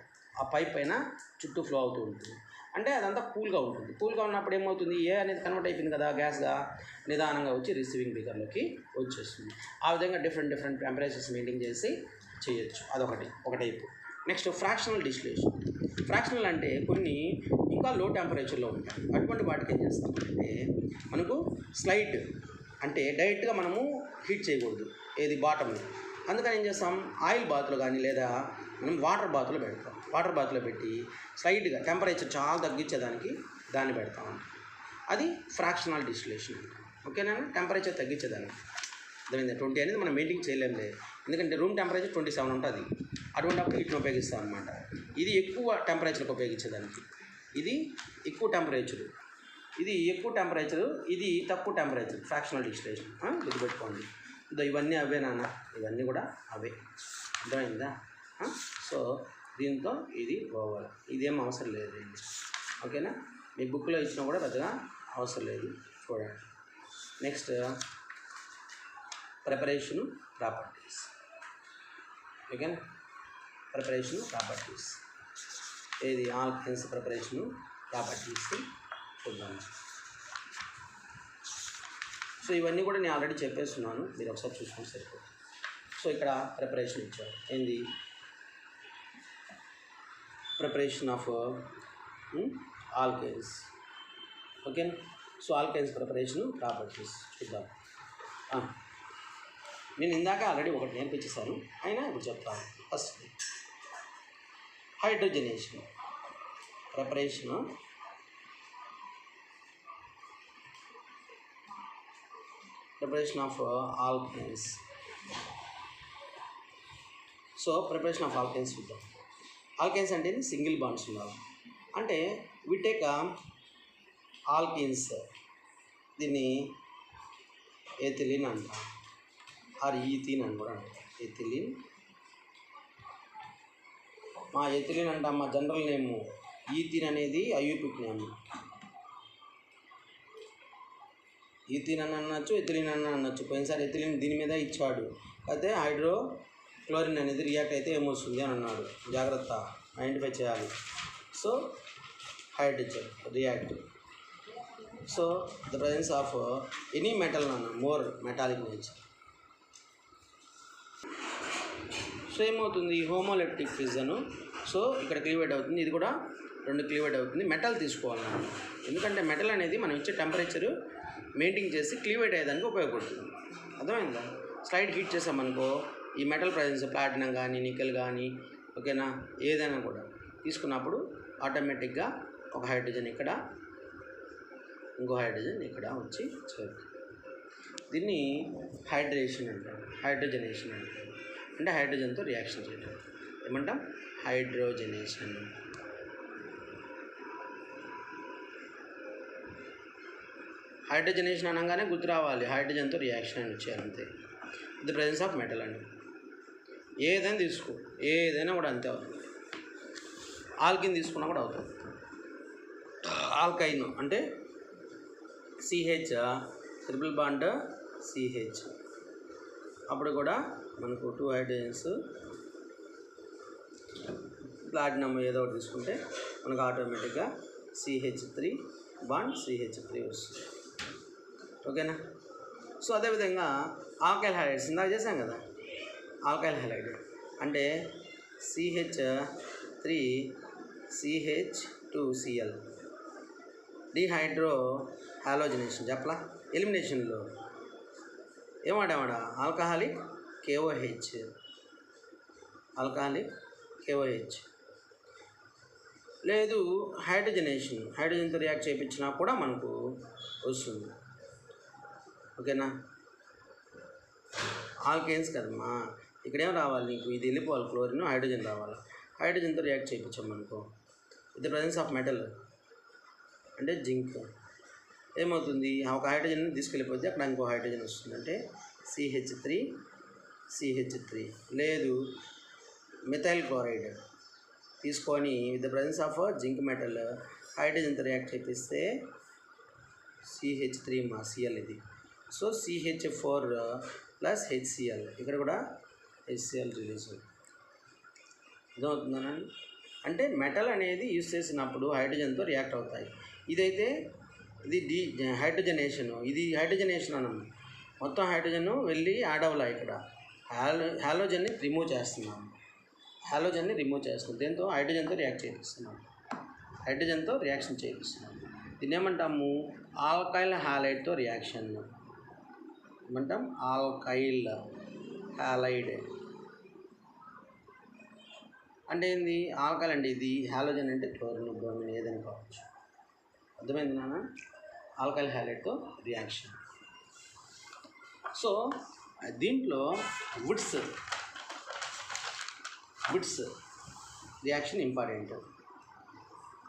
ఆ పైప్ పైన చుట్టూ ఫ్లో అవుతూ ఉంటుంది. అంటే అదంతా కూల్గా ఉంటుంది. కూల్గా ఉన్నప్పుడు ఏమవుతుంది, ఏ అనేది కన్వర్ట్ అయిపోయింది కదా గ్యాస్గా, నిదానంగా వచ్చి రిసీవింగ్ బీకర్లోకి వచ్చేస్తుంది. ఆ విధంగా డిఫరెంట్ టెంపరేచర్స్ మెయింటైన్ చేసి చేయొచ్చు. ఒక type. Next fractional distillation. Fractional అంటే కొన్ని ఇంకా లో టెంపరేచర్లో ఉంటాయి. అటువంటి వాటికి ఏం చేస్తామంటే మనకు స్లైడ్, అంటే డైరెక్ట్గా మనము హీట్ చేయకూడదు ఏది బాటమ్. అందుకని ఏం చేస్తాం, ఆయిల్ బాత్లో కానీ లేదా మనం వాటర్ బాత్లో పెడతాం. వాటర్ బాత్లో పెట్టి స్లైడ్గా టెంపరేచర్ చాలా తగ్గించేదానికి దాన్ని పెడతాం. అది ఫ్రాక్షనల్ డిస్టిలేషన్. ఓకేనా, టెంపరేచర్ తగ్గించేదానికి. అర్థమైంది. 20 అనేది మనం మెయింటైన్ చేయలేము లేదు, ఎందుకంటే రూమ్ టెంపరేచర్ 27 ఉంటుంది. అటువంటిప్పుడు వీటిని ఉపయోగిస్తాం అనమాట. ఇది ఎక్కువ టెంపరేచర్కి ఉపయోగించేదానికి, ఇది ఎక్కువ టెంపరేచరు, ఇది ఎక్కువ టెంపరేచరు, ఇది తక్కువ టెంపరేచర్, ఫ్రాక్షనల్ డిస్టిలేషన్. గుర్తుపెట్టుకోండి. ఇవన్నీ అవే నాన్న, ఇవన్నీ కూడా అవే. అర్థమైందా? సో దీంతో ఇది పోవాలి, ఇదేం అవసరం లేదు. ఓకేనా? మీ బుక్లో ఇచ్చినా కూడా పెద్దగా అవసరం లేదు, చూడండి. Next preparation properties. ఓకేనా? ప్రిపరేషను ప్రాపర్టీస్ ఏది ఆల్కైన్స్ ప్రిపరేషను ప్రాపర్టీస్ చూద్దాం. సో ఇవన్నీ కూడా నేను ఆల్రెడీ చెప్పేస్తున్నాను, మీరు ఒకసారి చూసుకొని సరిపోతుంది. సో ఇక్కడ ప్రిపరేషన్ ఇచ్చారు, ఏంది ప్రిపరేషన్ ఆఫ్ ఆల్కైన్స్. ఓకేనా? సో ఆల్కైన్స్ ప్రిపరేషన్ ప్రాపర్టీస్ చూద్దాం. నేను ఇందాక ఆల్రెడీ ఒకటి నేర్పించేశాను, అయినా ఇప్పుడు చెప్తాను. First hydrogenation, preparation of alkynes. So preparation of alkynes చూద్దాం. ఆల్కైన్స్ అంటే సింగిల్ బాండ్స్ ఉండాలి. అంటే వి టేక్ ఆల్కైన్స్, దీన్ని ఎథిలిన్ అంటాం, ఆర్ ఈథిన్ అని కూడా అంటాం. ఎథిలిన్, మా ఎథిలిన్ అంటాం, మా జనరల్ నేము. ఈథిన్ అనేది అయూపిక్ నేమ్. ఈథిన్ అని అనొచ్చు, ఎథిలిన్ అని అనొచ్చు. పోయినసారి ఎథిలిన్ దీని మీద ఇచ్చాడు, అయితే హైడ్రోక్లోరిన్ అనేది రియాక్ట్ అయితే ఏమొస్తుంది అని అన్నాడు. జాగ్రత్త, ఐడెంటిఫై చేయాలి. So hydrogen react. So the presence of any metal అన్న మోర్ మెటాలిక్ నేచర్. సో ఏమవుతుంది, హోమోలెప్టిక్ ఫిజను. సో ఇక్కడ క్లీవేట్ అవుతుంది, ఇది కూడా 2 క్లీవేట్ అవుతుంది. మెటల్ తీసుకోవాలన్నమాట, ఎందుకంటే మెటల్ అనేది మనం ఇచ్చే టెంపరేచరు మెయింటైన్ చేసి క్లీవేట్ అయ్యేదానికి ఉపయోగపడుతుంది. అర్థమైందా? స్లైడ్ హీట్ చేసామనుకో, ఈ మెటల్ ప్రెజెన్స్ ప్లాటినం కానీ నికెల్ కానీ, ఓకేనా, ఏదైనా కూడా తీసుకున్నప్పుడు ఆటోమేటిక్గా ఒక హైడ్రోజన్ ఇక్కడ, ఇంకో హైడ్రోజన్ ఇక్కడ వచ్చి చేరుతుంది. దీన్ని హైడ్రేషన్ అంటారు, హైడ్రోజనేషన్ అంటారు. అంటే హైడ్రోజన్తో రియాక్షన్ చేయడం ఏమంటాం, హైడ్రోజనేషన్. హైడ్రోజనేషన్ అనగానే గుర్తు రావాలి, హైడ్రోజన్తో రియాక్షన్ అని వచ్చేయాలి, అంతే. ది ప్రెజెన్స్ ఆఫ్ మెటల్ అండి. ఏదైనా తీసుకో, ఏదైనా కూడా అంతే అవుతుంది. ఆల్కిన్ తీసుకున్నా కూడా అవుతుంది. ఆల్కైన్ అంటే సిహెచ్, ట్రిపుల్ బాండ్ సిహెచ్, అప్పుడు కూడా మనకు 2 హైడ్రోజన్స్, ప్లాటినం ఏదో ఒకటి తీసుకుంటే మనకు ఆటోమేటిక్గా CH3 బాండ్ CH3 వస్తుంది. ఓకేనా? సో అదేవిధంగా ఆల్కైల్ హైడ్రైడ్స్ ఇందాక చేసాం కదా, ఆల్కైల్ హైడ్రైడ్ అంటే CH3 CH2Cl, డిహైడ్రో హాలోజనేషన్. చెప్పలా ఎలిమినేషన్లో ఏమాడామాడా, ఆల్కహాలిక్ KOH, ఆల్కహాలిక్ KOH. లేదు హైడ్రోజనేషన్, హైడ్రోజన్తో రియాక్ట్ చేయించినా కూడా మనకు వస్తుంది. ఓకేనా? ఆల్కేన్స్ కదమ్మా, ఇక్కడేం రావాలి నీకు, ఇది వెళ్ళిపోవాలి, క్లోరిన్ హైడ్రోజన్ రావాలి. హైడ్రోజన్తో రియాక్ట్ చేయించాం అనుకో, విత్ ప్రెజెన్స్ ఆఫ్ మెటల్ అంటే జింక్, ఏమవుతుంది, ఒక హైడ్రోజన్ తీసుకెళ్ళిపోతే అక్కడ ఇంకో హైడ్రోజన్ వస్తుంది, అంటే CH3. లేదు మిథైల్ క్లోరైడ్ తీసుకొని with the presence of zinc metal హైడ్రోజన్తో రియాక్ట్ చేపిస్తే CH3 మా Cl ఇది. సో CH4 ప్లస్ HCl, ఇక్కడ కూడా HCl రిలీజ్ అవుతుంది. అర్థమవుతుందనండి? అంటే మెటల్ అనేది యూజ్ చేసినప్పుడు హైడ్రోజన్తో రియాక్ట్ అవుతాయి. ఇదైతే ఇది హైడ్రోజనేషను, ఇది హైడ్రోజనేషన్ అన్నమాట. మొత్తం హైడ్రోజన్ వెళ్ళి యాడ్ అవ్వాలి. ఇక్కడ హాలోజన్ని రిమూవ్ చేస్తున్నాం, దీంతో హైడ్రోజన్తో రియాక్ట్ చేపిస్తున్నాం, హైడ్రోజన్తో రియాక్షన్ చేపిస్తున్నాం. దీన్ని ఏమంటాము, ఆల్కైల్ హాలైడ్తో రియాక్షన్ ఏమంటాం, ఆల్కైల్ హాలైడ్ అంటే ఏంది, ఆల్కైల్ అంటే ఇది, హాలోజన్ అంటే క్లోరిన్ బ్రోమిన్ ఏదైనా కావచ్చు. అర్థమైంది నాన్న? ఆల్కైల్ హాలైడ్తో రియాక్షన్. సో దీంట్లో Wurtz reaction important.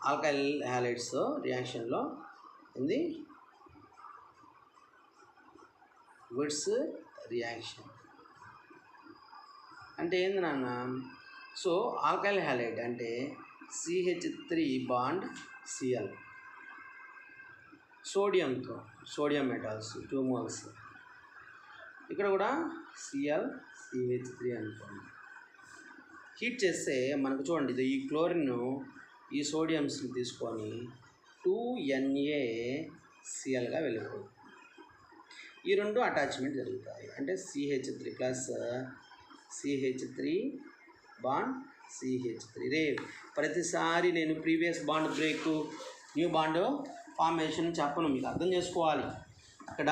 Alkyl halides రియాక్షన్లో ఉంది వుడ్స్ రియాక్షన్ అంటే ఏంది నాన్న? సో ఆల్కైల్ హ్యాలైడ్ అంటే CH3 bond Cl, sodium metals 2 moles, ఇక్కడ కూడా ClCH3 అనుకోండి. హీట్ చేస్తే మనకు చూడండి, ఇది ఈ క్లోరిన్ ఈ సోడియంస్ని తీసుకొని 2NaClగా వెళ్ళిపోతుంది. ఈ రెండు అటాచ్మెంట్ జరుగుతాయి. అంటే CH3 plus CH3 bond CH3. రే ప్రతిసారి నేను previous bond break new bond formation చెప్పను, మీకు అర్థం చేసుకోవాలి ఇక్కడ.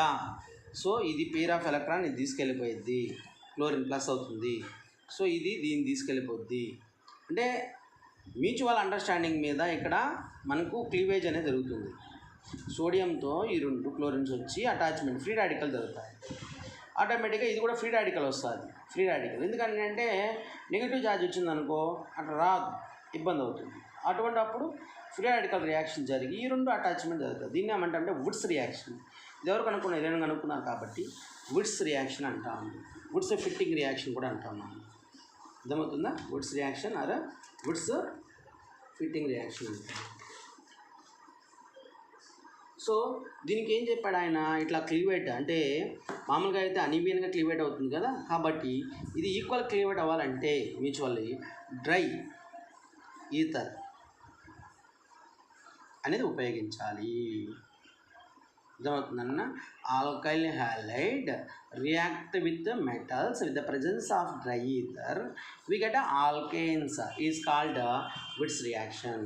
సో ఇది పెయిర్ ఆఫ్ ఎలక్ట్రాన్ ఇది తీసుకెళ్ళిపోయిద్ది, క్లోరిన్ ప్లస్ అవుతుంది. సో ఇది దీన్ని తీసుకెళ్ళిపోద్ది. అంటే మ్యూచువల్ అండర్స్టాండింగ్ మీద ఇక్కడ మనకు క్లీవేజ్ అనేది జరుగుతుంది. సోడియంతో ఈ 2 క్లోరిన్స్ వచ్చి అటాచ్మెంట్ ఫ్రీ రాడికల్ జరుగుతాయి. ఆటోమేటిక్గా ఇది కూడా ఫ్రీ రాడికల్ వస్తుంది. ఫ్రీ రాడికల్ ఎందుకంటే నెగిటివ్ ఛార్జ్ వచ్చిందనుకో అట్లా రాదు, ఇబ్బంది అవుతుంది. అటువంటి అప్పుడు ఫ్రీ రాడికల్ రియాక్షన్ జరిగి ఈ 2 అటాచ్మెంట్ జరుగుతుంది. దీన్ని ఏమంటే వుడ్స్ రియాక్షన్. ఇది ఎవరు కనుక్కున్నారు? నేను కనుక్కున్నాను కాబట్టి వుడ్స్ రియాక్షన్ అంటాము. వుడ్స్ ఫిట్టింగ్ రియాక్షన్ కూడా అంటాం మనం. అర్థమవుతుందా? Wurtz reaction or Wurtz Fittig reaction అంటాం. సో దీనికి ఏం చెప్పాడు ఆయన? ఇట్లా క్లీవేట్ అంటే మామూలుగా అయితే అనీవియన్గా క్లీవేట్ అవుతుంది కదా, కాబట్టి ఇది ఈక్వల్ క్లీవేట్ అవ్వాలంటే మ్యూచువల్లీ డ్రై ఈథర్ అనేది ఉపయోగించాలి. అర్థమవుతుందన్న? Alkyl halide react with metals with the presence of dry ether we get alkanes is called Wurtz reaction.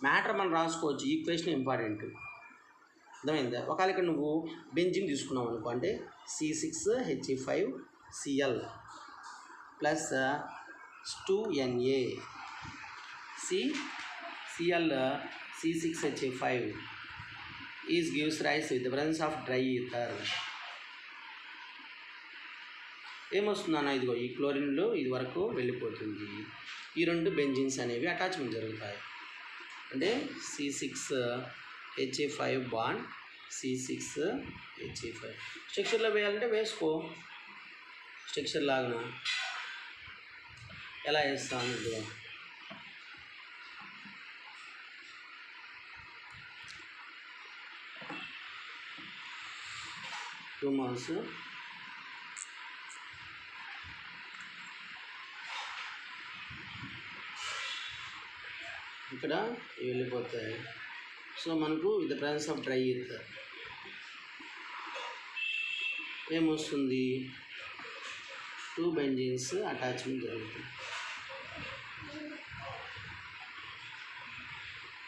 Matter మనం రాసుకోవచ్చు, ఈక్వేషన్ ఇంపార్టెంట్. అర్థమైందా? ఒకవేళ ఇక్కడ నువ్వు బెంజిన్ తీసుకున్నావు అనుకో, అంటే C6H5Cl plus 2Na Cl C6H5 is gives rise with the presence of dry ether. ఏమొస్తుందన్న? ఇదిగో ఈ క్లోరిన్లో ఇది వరకు వెళ్ళిపోతుంది. ఈ 2 బెంజిన్స్ అనేవి అటాచ్మెంట్ జరుగుతాయి. అంటే C6H5 బాండ్ C6H5 స్ట్రక్చర్లో వేయాలంటే వేసుకో, స్ట్రక్చర్ లాగా ఎలా వేస్తాను? ఇదిగో 2 moles ఇక్కడ వెళ్ళిపోతాయి. సో మనకు with presence of dry ether ఏమొస్తుంది? 2 బెంజీన్స్ అటాచ్మెంట్ జరుగుతుంది.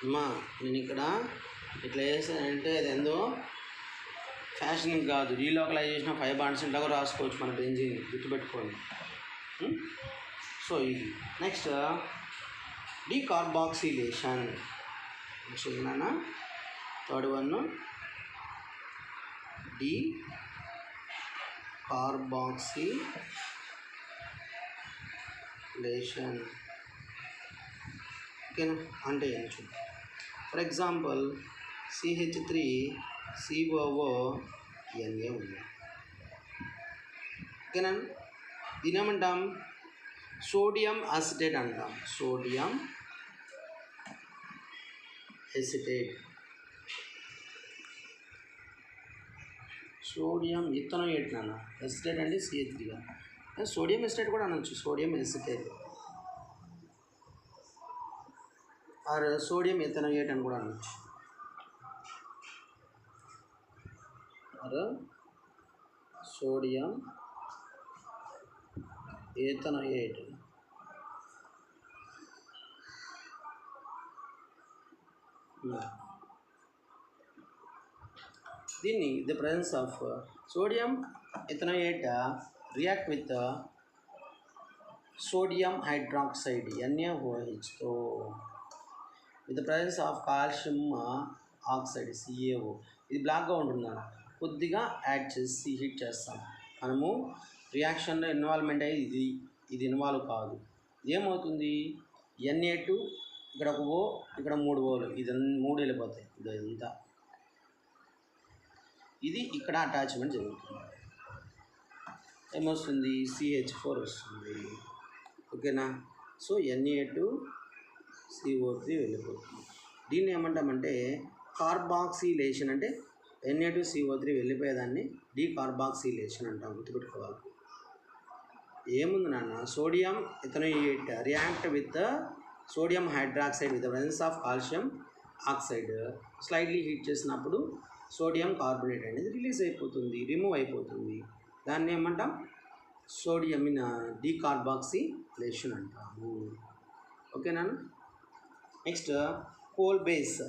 అమ్మా నేను ఇక్కడ ఇట్లా వేసానంటే అది ఎందో ఫ్యాషనింగ్ కాదు, రీలోకలైజేషన్ ఆఫ్ 5 బాండ్స్ ఇట్లాగా రాసుకోవచ్చు మన బెంజీన్, గుర్తుపెట్టుకోండి. సో ఇది నెక్స్ట్ డీకార్బాక్సిలేషన్. నెక్స్ట్ ఏదైనా థర్డ్ వన్ డీకార్బాక్సిలేషన్. ఓకేనా? అంటే ఏం చూద్దాం. ఫర్ ఎగ్జాంపుల్ CH3COONA ఉంది. ఓకేనా? దీని ఏమంటాం? సోడియం అసిటేట్ అంటాం. Sodium acetate. సోడియం ఇథనోయేట్ నాన్న. ఎసిటేట్ అంటే CH3 సోడియం ఎసిటేట్ కూడా అనొచ్చు. Sodium acetate or sodium ethanoate అని కూడా అనొచ్చు. Or sodium ethanoate. దీన్ని the presence of sodium ethanoate react with sodium hydroxide NaOHతో with the presence of calcium oxide CaO. ఇది బ్లాక్గా ఉంటుంది, కొద్దిగా యాడ్ చేసి హీట్ చేస్తాం. మనము రియాక్షన్లో ఇన్వాల్వ్మెంట్ అయ్యేది ఇది ఇన్వాల్వ్ కాదు. ఏమవుతుంది, Na2 ఇక్కడ ఒక ఓ, ఇక్కడ 3 ఓలు, ఇది 3 వెళ్ళిపోతాయి. ఇదంతా ఇది ఇక్కడ అటాచ్మెంట్ జరుగుతుంది. ఏమొస్తుంది, CH4 వస్తుంది. ఓకేనా. సో Na2CO3 వెళ్ళిపోతుంది. దీన్ని ఏమంటామంటే కార్బాక్సిలేషన్. అంటే Na2CO3 వెళ్ళిపోయేదాన్ని డీకార్బాక్సిలేషన్ అంటాం. గుర్తుపెట్టుకోవాలి. ఏముంది నాన్న, sodium ethanoate react with sodium hydroxide with presence of calcium oxide. Slightly heat చేసినప్పుడు సోడియం కార్బోనేట్ అనేది రిమూవ్ అయిపోతుంది. దాన్ని ఏమంటాం, సోడియం డీకార్బాక్సిలేషన్ అంటాము. ఓకేనా. Next Kolbe's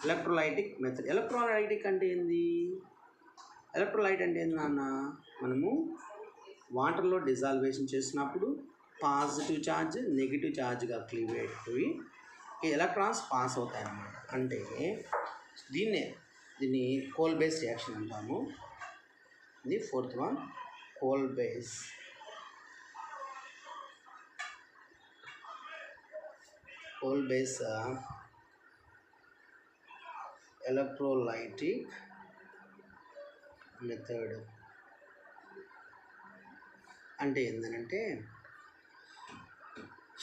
electrolytic method. Electrolytic అంటే ఏంది, ఎలక్ట్రోలైట్ అంటే ఏంది నాన్న, మనము వాటర్లో డిజాల్వేషన్ చేసినప్పుడు పాజిటివ్ ఛార్జ్ నెగిటివ్ ఛార్జ్గా క్లీవ్ అయిపోయి ఎలక్ట్రాన్స్ పాస్ అవుతాయి అన్నమాట. అంటే దీన్ని కోల్ బేస్ రియాక్షన్ అంటాము. ఇది 4th one, coal base. Coal base electrolytic method అంటే ఏంటంటే,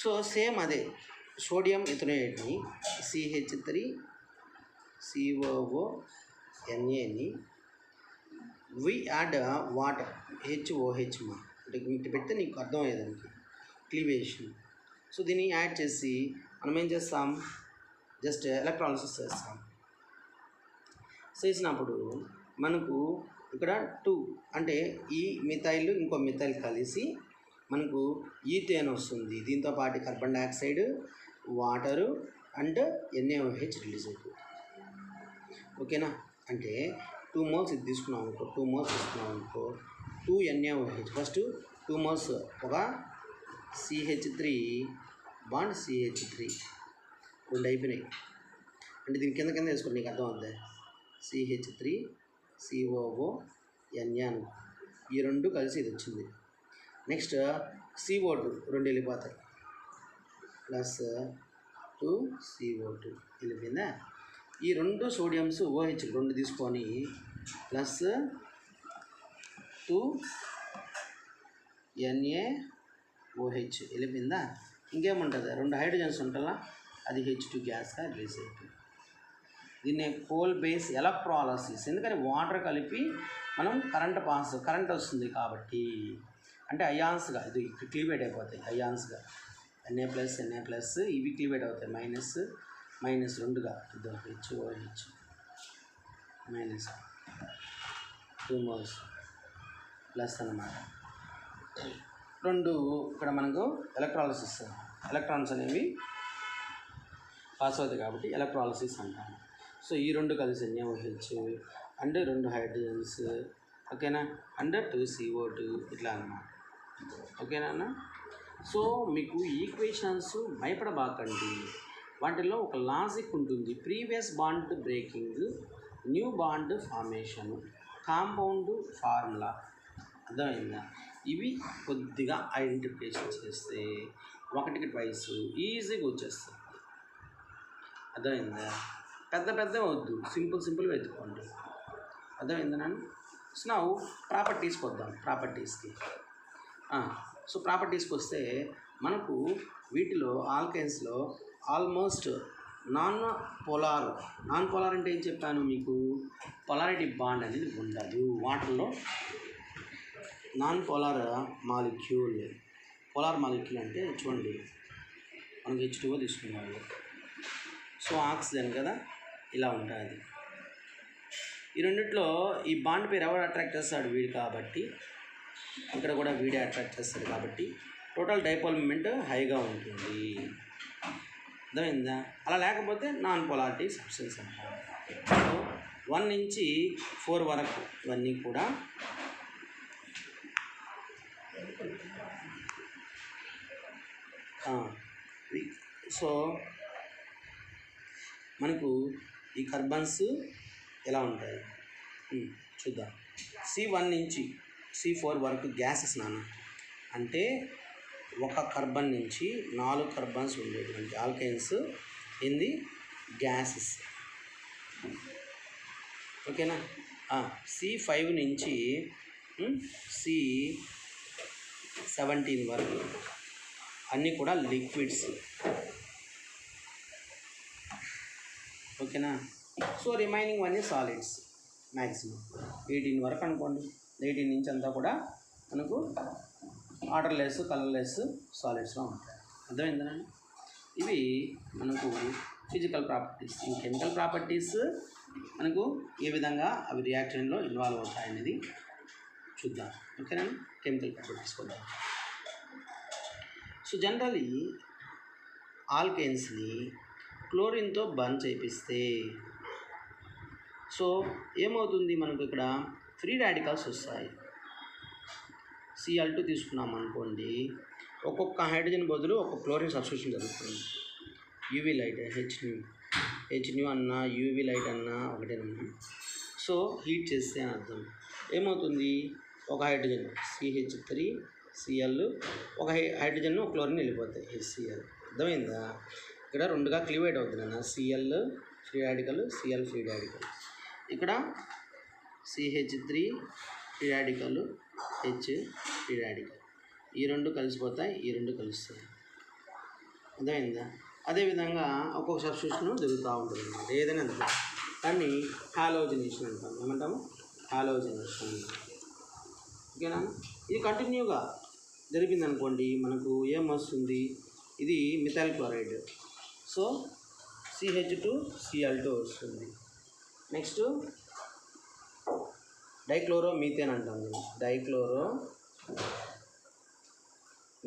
సో సేమ్ అదే సోడియం ఇథనోయేట్ని CH3COO వి యాడ్ వాటర్ HOH అంటే మీకు పెడితే నీకు అర్థమయ్యేదానికి క్లీవేషన్. సో దీన్ని యాడ్ చేసి మనం ఏం చేస్తాం, జస్ట్ ఎలక్ట్రాలిసిస్ చేస్తాం. చేసినప్పుడు మనకు ఇక్కడ 2 అంటే ఈ మిథైల్ ఇంకో మిథైల్ కలిసి మనకు ఈథేన్ వస్తుంది. దీంతో పాటు carbon dioxide, water and NaOH release అవుతుంది. ఓకేనా. అంటే 2 మోల్స్ ఇది తీసుకున్నాం అనుకో, 2 మోల్స్ తీసుకున్నాం అనుకో, 2 NaOH. ఫస్ట్ 2 మోల్స్ ఒక CH3 బాండ్ CH3 రెండు అయిపోయినాయి. అంటే దీని కింద వేసుకోండి, నీకు అర్థం అవుతుంది. CH3COO Na ఈ రెండు కలిసి ఇది వచ్చింది. నెక్స్ట్ CO2 రెండు వెళ్ళిపోతాయి, ప్లస్ 2CO2 వెళ్ళిపోయిందా. ఈ రెండు సోడియంస్ OH రెండు తీసుకొని ప్లస్ 2 NaOH వెళ్ళిపోయిందా. ఇంకేముంటుంది, 2 హైడ్రోజన్స్ ఉంటుందా, అది H2 గ్యాస్గా రిలీజ్ అవుతుంది. దీన్ని కోల్ బేస్ ఎలక్ట్రాలసిస్. ఎందుకని వాటర్ కలిపి మనం కరెంట్ వస్తుంది కాబట్టి, అంటే అయాన్స్గా ఇది క్లీవేట్ అయిపోతాయి. అయాన్స్గా Na+, ఇవి క్లీవేట్ అవుతాయి. మైనస్ రెండుగా HOH మైనస్ 2 మోల్స్ ప్లస్ అన్నమాట. రెండు ఇక్కడ మనకు ఎలక్ట్రాన్స్ అనేవి పాస్ అవుతాయి కాబట్టి ఎలక్ట్రాలసిస్ అంటాము. సో ఈ రెండు కలిసి NaOH అండ్ 2 హైడ్రోజన్స్. ఓకేనా. అండ్ 2CO2 ఇట్లా అన్నమాట. ఓకేనా. సో మీకు ఈక్వేషన్స్ భయపడబాకండి, వాటిల్లో ఒక లాజిక్ ఉంటుంది. Previous bond breaking, new bond formation, compound formula. అర్థమైందా. ఇవి కొద్దిగా ఐడెంటిఫికేషన్ చేస్తే 1కి 2 ఈజీగా వచ్చేస్తుంది. అర్థమైందా. పెద్ద వద్దు, సింపుల్ వెతుక్కోండి. అర్థమైందా నన్ను. సో నా ప్రాపర్టీస్కి వద్దాం. సో ప్రాపర్టీస్కి వస్తే మనకు వీటిలో ఆల్కైన్స్లో ఆల్మోస్ట్ నాన్ పోలార్ అంటే ఏం చెప్పాను మీకు, పొలారిటీ బాండ్ అనేది ఉండదు. వాటర్లో non polar molecule. Polar molecule అంటే చూడండి, మనకి H2O తీసుకున్నాము, సో ఆక్సిజన్ కదా, ఇలా ఉంటుంది. ఈ రెండిట్లో ఈ బాండ్ పేరు ఎవరు అట్రాక్ట్ చేస్తాడు, వీడు కాబట్టి ఇక్కడ కూడా వీడే అట్రాక్ట్ చేస్తాడు కాబట్టి టోటల్ డైపోల్ మూమెంట్ హైగా ఉంటుంది. అర్థమైందా. అలా లేకపోతే నాన్ పోలారిటీ సబ్స్టెన్స్ అంటారు. సో 1 నుంచి 4 వరకు ఇవన్నీ కూడా సో మనకు ఈ కార్బన్స్ ఎలా ఉంటాయి చూద్దాం. C1 నుంచి C4 వరకు గ్యాసెస్ నాన్న. అంటే ఒక కార్బన్ నుంచి 4 కార్బన్స్ ఉండేటువంటి ఆల్కైన్స్ ఇన్ ది గ్యాసెస్. ఓకేనా. C5 నుంచి C17 వరకు అన్నీ కూడా లిక్విడ్స్. ఓకేనా. So remaining one solids. Maximum 18 వరకు అనుకోండి. 18 నుంచి అంతా కూడా మనకు వాటర్లెస్, కలర్లెస్ సాలిడ్స్లో ఉంటాయి. అర్థమైందనండి. ఇవి మనకు ఫిజికల్ ప్రాపర్టీస్. ఈ కెమికల్ ప్రాపర్టీస్ మనకు ఏ విధంగా అవి రియాక్షన్లో ఇన్వాల్వ్ అవుతాయనేది చూద్దాం. ఓకేనా. కెమికల్ ప్రాపర్టీస్ కూడా. సో జనరలీ ఆల్కైన్స్ని క్లోరిన్తో బర్న్ చేపిస్తే సో ఏమవుతుంది, మనకు ఇక్కడ ఫ్రీ రాడికల్స్ వస్తాయి. Cl2 తీసుకున్నాం అనుకోండి, ఒక్కొక్క హైడ్రోజన్ బదులు ఒక క్లోరిన్ సబ్స్టిట్యూషన్ జరుగుతుంది. యూవీ లైట్ హెచ్న్యూ అన్నా యూవీ లైట్ అన్నా ఒకటేనన్నా. సో హీట్ చేస్తే అని అర్థం. ఏమవుతుంది, ఒక హైడ్రోజన్ CH3 Cl, ఒక హైడ్రోజన్ క్లోరిన్ వెళ్ళిపోతాయి HCl. అర్థమైందా. ఇక్కడ రెండుగా క్లీవేట్ అవుతుంది అన్న. Cl free radical, Cl free radical. ఇక్కడ CH3 free radical, H free radical. ఈ రెండు కలిసిపోతాయి, ఈ రెండు కలుస్తాయి. అర్థమైందా. అదేవిధంగా ఒక్కొక్క సబ్స్టిట్యూషన్ జరుగుతూ ఉంటుంది అన్నమాట. ఏదైనా అంతే. కానీ హాలోజనేషన్ అంటాం. ఏమంటాము, హాలోజనేషన్. ఓకేనా. ఇది కంటిన్యూగా జరిగింది అనుకోండి, మనకు ఏం వస్తుంది, ఇది మిథైల్ క్లోరైడ్. సో CH2Cl2 వస్తుంది. నెక్స్ట్ డైక్లోరో మీథేన్ అంటాం. Dichloro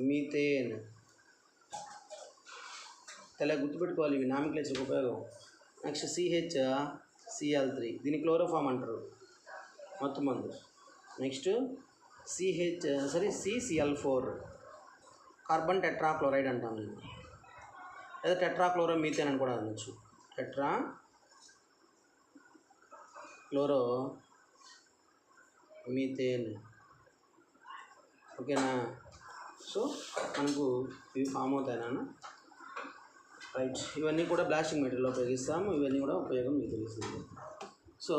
methane. తెల్ల గుర్తుపెట్టుకోవాలి, ఇవి నామిక్లేచర్కి ఉపయోగం. నెక్స్ట్ CHCl3, దీన్ని క్లోరోఫామ్ అంటారు మొత్తం మందు. నెక్స్ట్ CCl4, కార్బన్ టెట్రాక్లోరైడ్ అంటాం నేను, లేదా టెట్రాక్లోరో మీథేన్ అని కూడా అనొచ్చు. టెట్రాక్లోరో మీథేన్. ఓకేనా. సో మనకు ఇవి ఫామ్ అవుతాయి నాన్న. రైట్. ఇవన్నీ కూడా బ్లాస్టింగ్ మెటీరియల్లో ఉపయోగిస్తాము. ఇవన్నీ కూడా ఉపయోగం మీకు తెలుస్తుంది. సో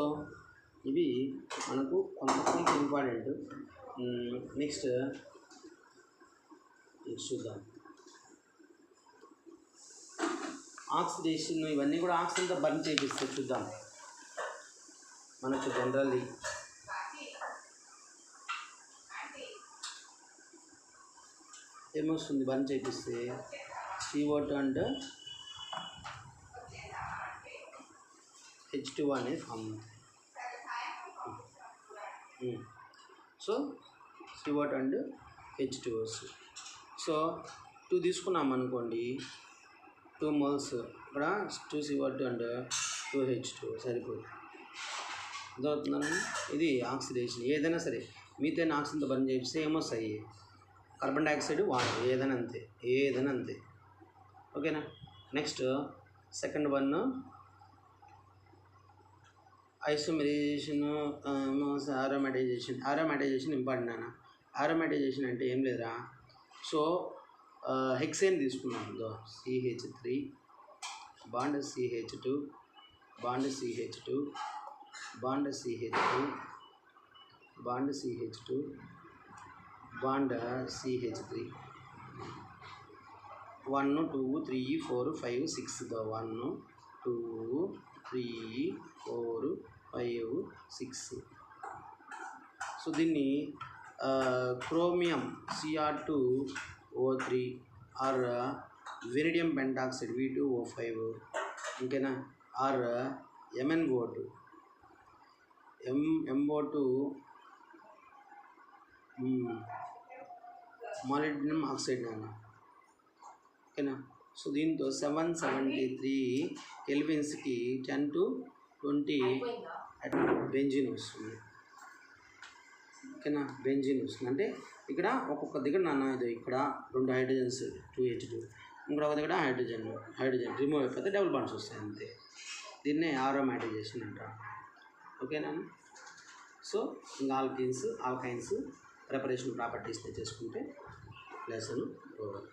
ఇవి మనకు కొంతమందికి ఇంపార్టెంట్. నెక్స్ట్ చూద్దాం. ఆక్సిడేషన్, ఇవన్నీ కూడా ఆక్సిజన్తో బర్న్ చేపిస్తే చూద్దాం. మనకు జనరల్లీ ఏమొస్తుంది బర్న్ చేపిస్తే, CO2 అండ్ H2 అనేది ఫామ్ అవుతుంది. సో CO2 అండ్ H2 వస్తుంది. సో 2 తీసుకున్నాం అనుకోండి, 2 moles. ఇక్కడ 2 CO2 అండ్ 2 H2 సరిపోతుంది. అర్థమవుతుందని. ఇది ఆక్సిడేషన్. ఏదైనా సరే మీథేన్ ఆక్సిజన్తో బర్న్ చేపిస్తే ఏమొస్తాయి, కార్బన్ డైఆక్సైడ్, వాటర్. ఏదైనా అంతే. ఓకేనా. Next second one isomerization, aromatization important అన్న. ఆరోమాటైజేషన్ అంటే ఏం లేదురా. సో హెక్సేన్ తీసుకున్నాం. CH3 bond CH2 bond CH2 bond CH2 bond CH2 bond CH3. 1 2 3 4 5 6. 1 2 3 4 5 6. So దీన్ని chromium Cr2O3 or vanadium pentoxide V2O5. ఓకేనా. Are MnO2 MO2 molybdenum oxide నాన్న. ఓకేనా. So దీంతో 773 కెల్విన్స్కి 10 to 20 బెంజిన్ వస్తుంది. ఓకేనా. బెంజిన్ వస్తుంది అంటే ఇక్కడ ఒక్కొక్క దగ్గర నాన్న, ఇది ఇక్కడ 2 హైడ్రోజన్స్ 2H2, ఇంకొక దగ్గర హైడ్రోజన్ రిమూవ్ అయిపోతే డబుల్ బాండ్స్ వస్తాయి అంతే. దీన్నే ఆరోమాటైజేషన్ అంటారు. ఓకేనా. సో ఇంకా ఆల్కైన్స్ ప్రిపరేషన్ ప్రాపర్టీస్ తెచ్చేసుకుంటే లెసన్ ఓవర్.